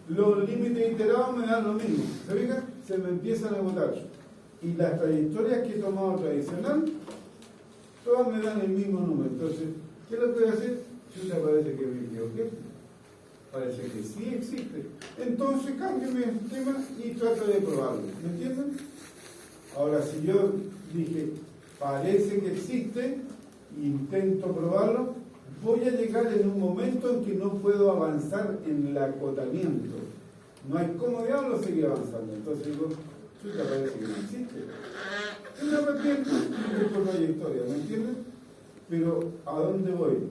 Los límites iterados me dan lo mismo. ¿Se fijan? Se me empiezan a agotar. Y las trayectorias que he tomado tradicional, todas me dan el mismo número. Entonces, ¿qué es lo que voy a hacer? Si te parece que me equivoqué, parece que sí existe. Entonces, cámbiame el tema y trato de probarlo. ¿Me entienden? Ahora, si yo dije, parece que existe, intento probarlo, voy a llegar en un momento en que no puedo avanzar en el acotamiento. No hay cómo diablos seguir avanzando. Entonces digo, chuta, parece que no existe. Y me arrepiento y busco trayectoria, ¿me entienden? Pero ¿a dónde voy?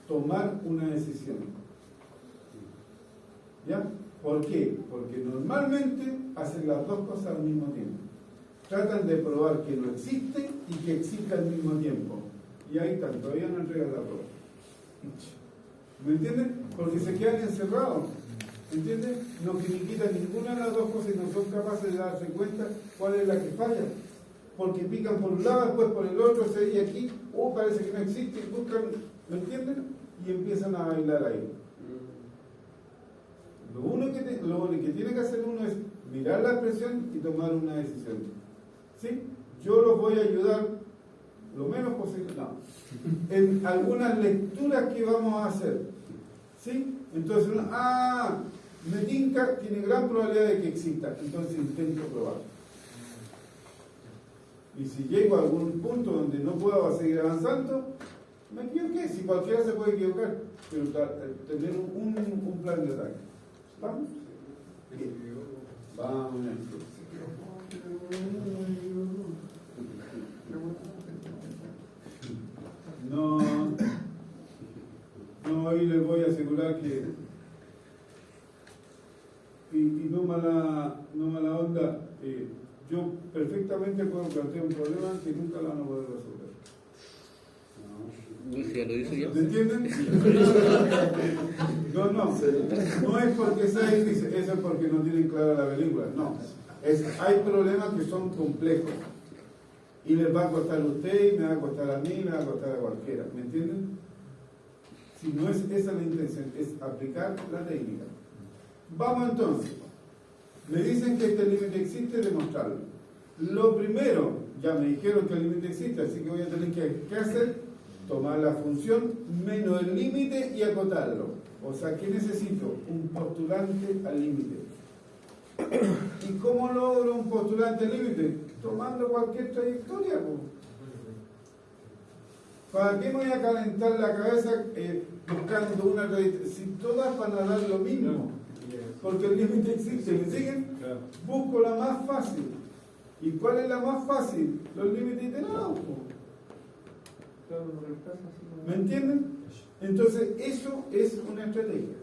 Tomar una decisión. ¿Ya? ¿Por qué? Porque normalmente hacen las dos cosas al mismo tiempo. Tratan de probar que no existe y que existe al mismo tiempo. Y ahí están, todavía no entregan la prueba. ¿Me entienden? Porque se quedan encerrados. ¿Me entienden? No finiquitan ninguna de las dos cosas y no son capaces de darse cuenta cuál es la que falla. Porque pican por un lado, después por el otro, se dice aquí, parece que no existe, y buscan, ¿me entienden? Y empiezan a bailar ahí. Lo único que tiene que hacer uno es mirar la expresión y tomar una decisión. ¿Sí? Yo los voy a ayudar lo menos posible, no, en algunas lecturas que vamos a hacer. ¿Sí? Entonces uno, me tinca, tiene gran probabilidad de que exista, entonces intento probar. Y si llego a algún punto donde no puedo seguir avanzando, me equivoqué. Si cualquiera se puede equivocar, pero tener un plan de ataque. ¿Vamos? Bien. Vamos. No, hoy les voy a asegurar que, y no mala onda, yo perfectamente puedo plantear un problema que nunca lo van a poder resolver. Ya lo hizo ya. ¿Me entienden? No es porque sea difícil, eso es porque no tienen clara la película, no. Hay problemas que son complejos y les va a costar a usted, y me va a costar a mí, me va a costar a cualquiera, ¿me entienden? Si no es esa la intención, es aplicar la técnica. Vamos entonces. Me dicen que este límite existe, demostrarlo. Lo primero, ya me dijeron que el límite existe, así que voy a tener que hacer, tomar la función menos el límite y acotarlo. O sea, ¿qué necesito? Un postulante al límite. ¿Y cómo logro un postulante al límite? Tomando cualquier trayectoria. ¿Para qué me voy a calentar la cabeza buscando una trayectoria? Si todas van a dar lo mismo. Porque el límite existe, ¿me siguen? Claro. Busco la más fácil. ¿Y cuál es la más fácil? Los límites iterados. ¿Me entienden? Entonces, eso es una estrategia.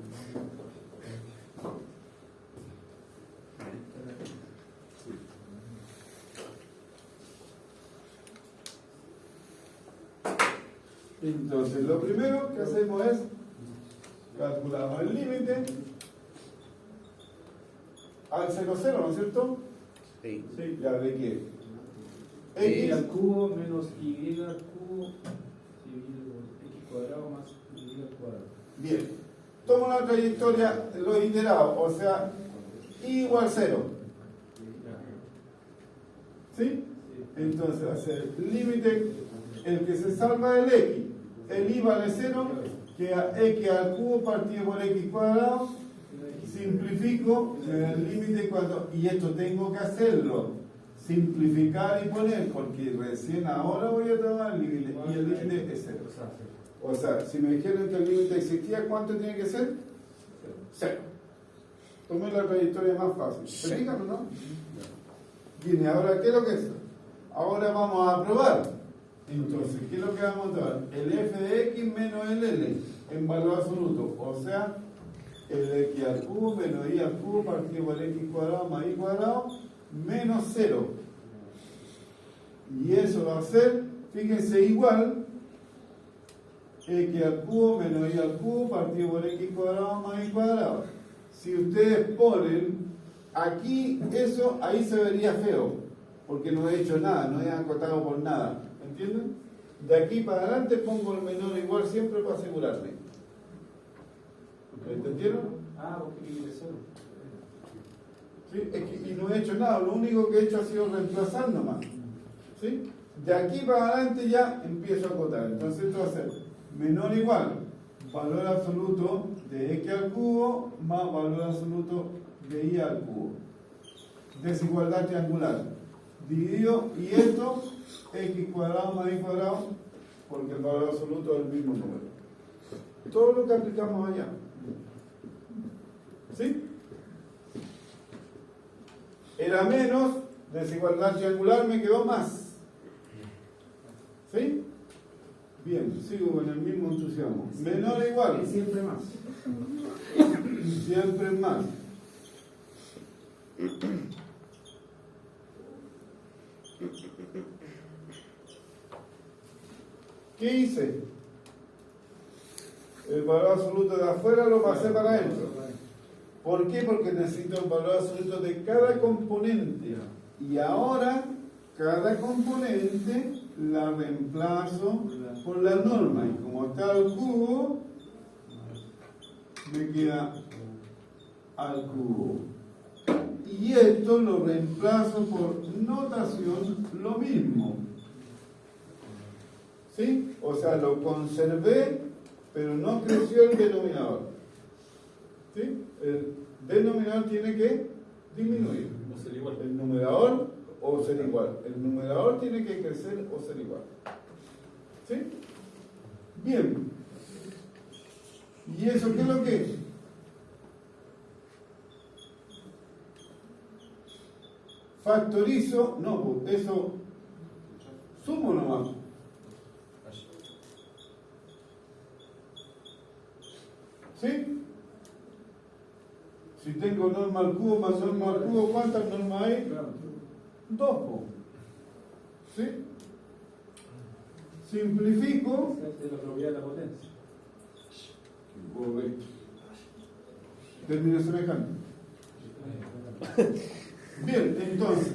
Entonces, lo primero que hacemos es calculamos el límite al 0,0, ¿no es cierto? Sí. Sí, ya de qué. X al cubo menos Y al cubo dividido por X cuadrado más Y al cuadrado. Bien. Tomo la trayectoria, lo iterado, o sea, y igual 0. ¿Sí? Entonces va a ser límite, el que se salva del X, el Y vale 0, queda X al cubo partido por X cuadrado, simplifico el límite cuando, y esto tengo que hacerlo, simplificar y poner, porque recién ahora voy a tomar el límite, y el límite es 0. O sea, si me dijeron que el límite existía, ¿cuánto tiene que ser? 0. Tomé la trayectoria más fácil. ¿Se fijan o no? Bien, ahora, ¿qué es lo que es? Ahora vamos a probar. Entonces, ¿qué es lo que vamos a tomar? El f de x menos el l en valor absoluto. O sea, el x al cubo menos y al cubo partido por x cuadrado más y cuadrado menos 0. Y eso va a ser, fíjense, igual x al cubo menos y al cubo partido por x cuadrado más y cuadrado. Si ustedes ponen aquí eso, ahí se vería feo, porque no he hecho nada, no he acotado por nada. ¿Me entienden? De aquí para adelante pongo el menor o igual siempre para asegurarme. ¿Me entendieron? Porque límite 0. ¿Sí? Y no he hecho nada, lo único que he hecho ha sido reemplazar nomás. ¿Sí? De aquí para adelante ya empiezo a acotar. Entonces esto va a ser menor o igual valor absoluto de x al cubo más valor absoluto de y al cubo. Desigualdad triangular. Dividido, y esto, x cuadrado más y cuadrado, porque el valor absoluto es el mismo número. Todo lo que aplicamos allá. ¿Sí? Era menos, desigualdad triangular me quedó más. ¿Sí? Bien, sigo con el mismo entusiasmo. Menor o igual. Y siempre más. Siempre más. ¿Qué hice? El valor absoluto de afuera lo pasé para adentro. ¿Por qué? Porque necesito el valor absoluto de cada componente. Y ahora, cada componente la reemplazo por la norma. Y como está al cubo, me queda al cubo. Y esto lo reemplazo por notación lo mismo. ¿Sí? O sea, lo conservé, pero no creció el denominador. ¿Sí? El denominador tiene que disminuir. O ser igual. El numerador o ser igual. El numerador tiene que crecer o ser igual. ¿Sí? Bien. ¿Y eso qué es lo que es? Factorizo, no, pues eso sumo nomás. ¿Sí? Si tengo norma al cubo más norma al cubo, ¿cuántas normas hay? 2. ¿Sí? Simplifico. Esa es la propiedad de la potencia. Termino semejante. Bien, entonces,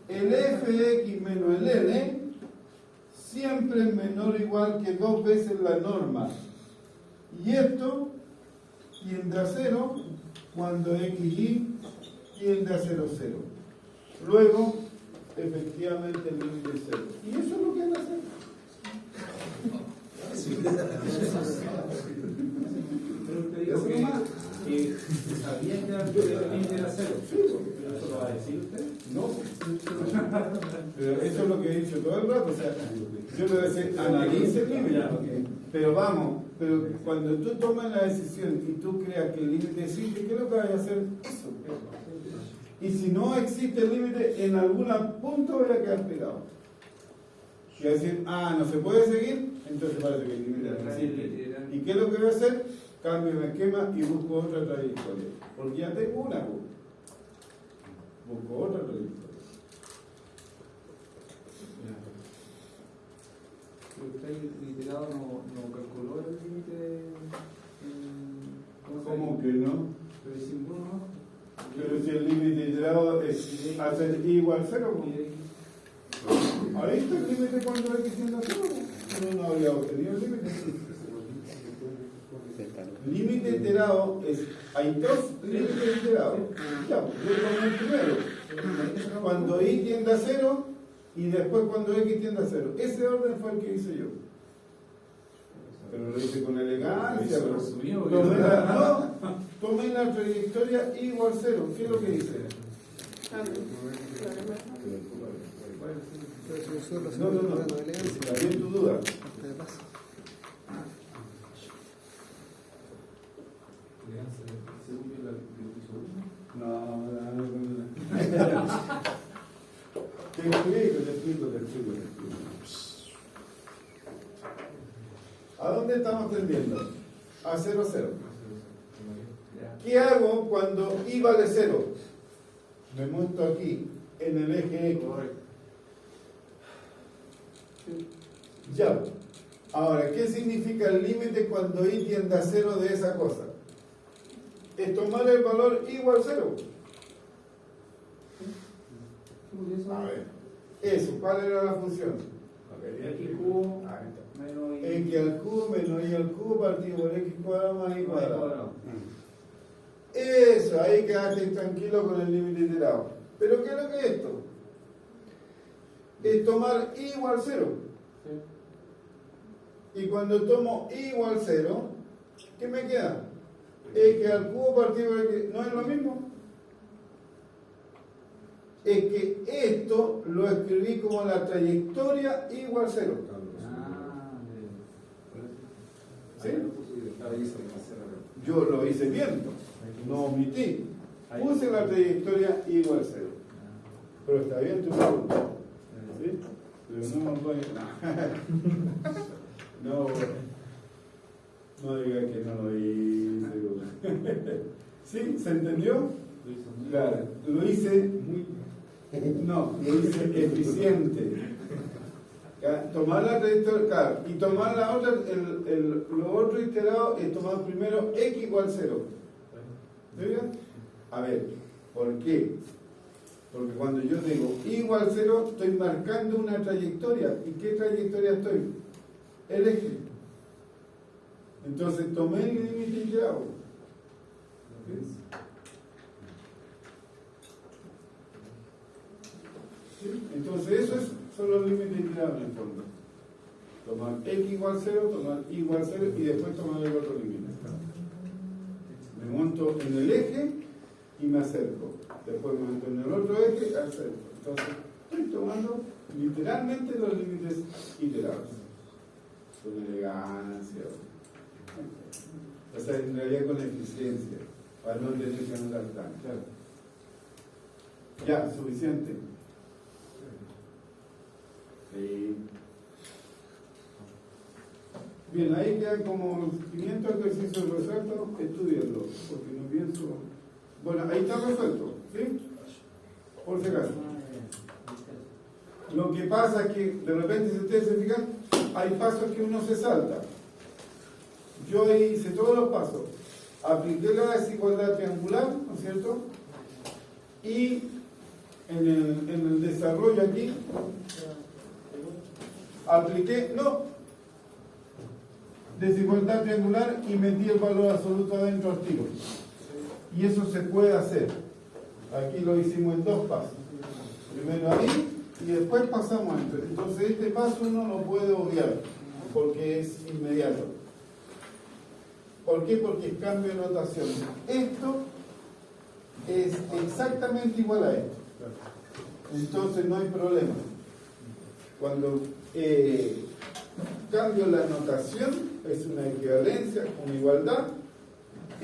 el fx menos el n siempre es menor o igual que 2 veces la norma. Y esto tiende a 0 cuando xy tiende a 0, 0. Luego, efectivamente, el límite es 0. Y eso es lo que hay que hacer. Pero te digo que sabían que el límite era 0. ¿Eso lo va a decir usted? No, pero eso es lo que he dicho todo el rato. O sea, yo le voy a decir, analice el límite. Pero vamos, pero cuando tú tomas la decisión y tú creas que el límite existe, ¿qué es lo que vas a hacer? Eso. Y si no existe el límite, en algún punto voy a quedar pegado. Y a decir, no se puede seguir, entonces parece que el límite no existe. ¿Y qué es lo que voy a hacer? Cambio mi esquema y busco otra trayectoria. Porque ya tengo una. Busco otra trayectoria. ¿Usted literado no calculó el límite? ¿Cómo que no? Pero si uno. Pero si el límite iterado es hacer y igual 0, ahí está el límite cuando x tiende a 0, pero no había obtenido el límite. Límite iterado es, hay 2 límites iterados. Ya, yo tomé el primero. Cuando y tiende a 0 y después cuando x tiende a 0. Ese orden fue el que hice yo. Pero lo hice con elegancia. Tomé la trayectoria igual 0. ¿Qué es lo que hice? No. Está bien tu duda. No. Te explico. ¿A dónde estamos tendiendo? A 0, 0. ¿Qué hago cuando y vale 0? Me monto aquí, en el eje X. Ya. Ahora, ¿qué significa el límite cuando y tiende a 0 de esa cosa? Es tomar el valor igual 0. A ver, eso, ¿cuál era la función? X cubo menos y. X al cubo menos y al cubo partido por x cuadrado más y cuadrado. Eso, ahí quedaste tranquilo con el límite iterado. ¿Pero qué es lo que es esto? Es tomar y igual 0. Y cuando tomo y igual 0, ¿qué me queda? X al cubo partido por x. ¿No es lo mismo? Es que esto lo escribí como la trayectoria igual 0. ¿Sí? Yo lo hice bien, no omití. Puse la trayectoria igual 0. Pero está bien tu pregunta. ¿Sí? Pero no. ¿Sí? ¿Se entendió? Lo hizo muy Claro, lo hice no, lo hice eficiente. Ya, tomar la trayectoria, claro, y tomar la otra, lo otro iterado es tomar primero x igual 0. ¿Sí bien? A ver, ¿por qué? Porque cuando yo digo y igual 0, estoy marcando una trayectoria. ¿Y qué trayectoria estoy? El eje. Entonces tomé el límite iterado. ¿Sí? ¿Sí? Entonces esos son los límites iterados en el fondo. Tomar x igual 0, tomar y igual 0 y después tomar el otro límite. Me monto en el eje y me acerco. Después me monto en el otro eje, acerco. Entonces estoy tomando literalmente los límites iterados. Con elegancia. O sea, en realidad con eficiencia. Para no tener que andar tan claro. Ya, suficiente. Sí. Bien, ahí quedan como 500 ejercicios resueltos, estudienlos, porque no pienso... Bueno, ahí está resuelto, ¿sí? Por si acaso. Lo que pasa es que, de repente, si ustedes se fijan, hay pasos que uno se salta. Yo ahí hice todos los pasos. Apliqué la desigualdad triangular, ¿no es cierto? Y en el desarrollo aquí, apliqué, desigualdad triangular y metí el valor absoluto adentro al tiro. Y eso se puede hacer. Aquí lo hicimos en 2 pasos. Primero ahí y después pasamos a esto. Entonces este paso uno lo puede obviar porque es inmediato. ¿Por qué? Porque es cambio de notación. Esto es exactamente igual a esto. Entonces no hay problema. Cuando cambio la notación, es una equivalencia, una igualdad,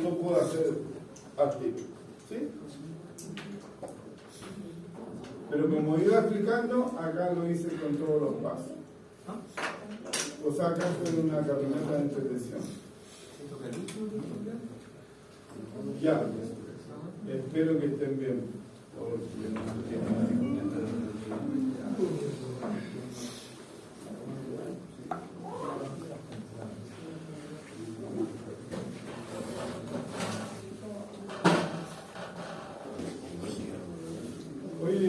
lo puedo hacer activo. ¿Sí? Pero como iba explicando, acá lo hice con todos los pasos. O sea, acá fue una caminata de entretención. Ya, espero que estén bien. Oye,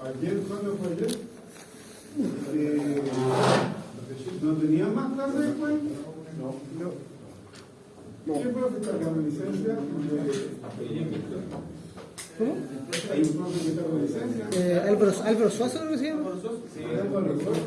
ayer, ¿cuándo fue ayer? ¿No tenía más clases después? No. ¿Qué profe está con licencia? ¿Cómo? ¿Hay un profe que está con licencia? Álvaro Suazo, ¿no se llama? Sí, Álvaro Suazo.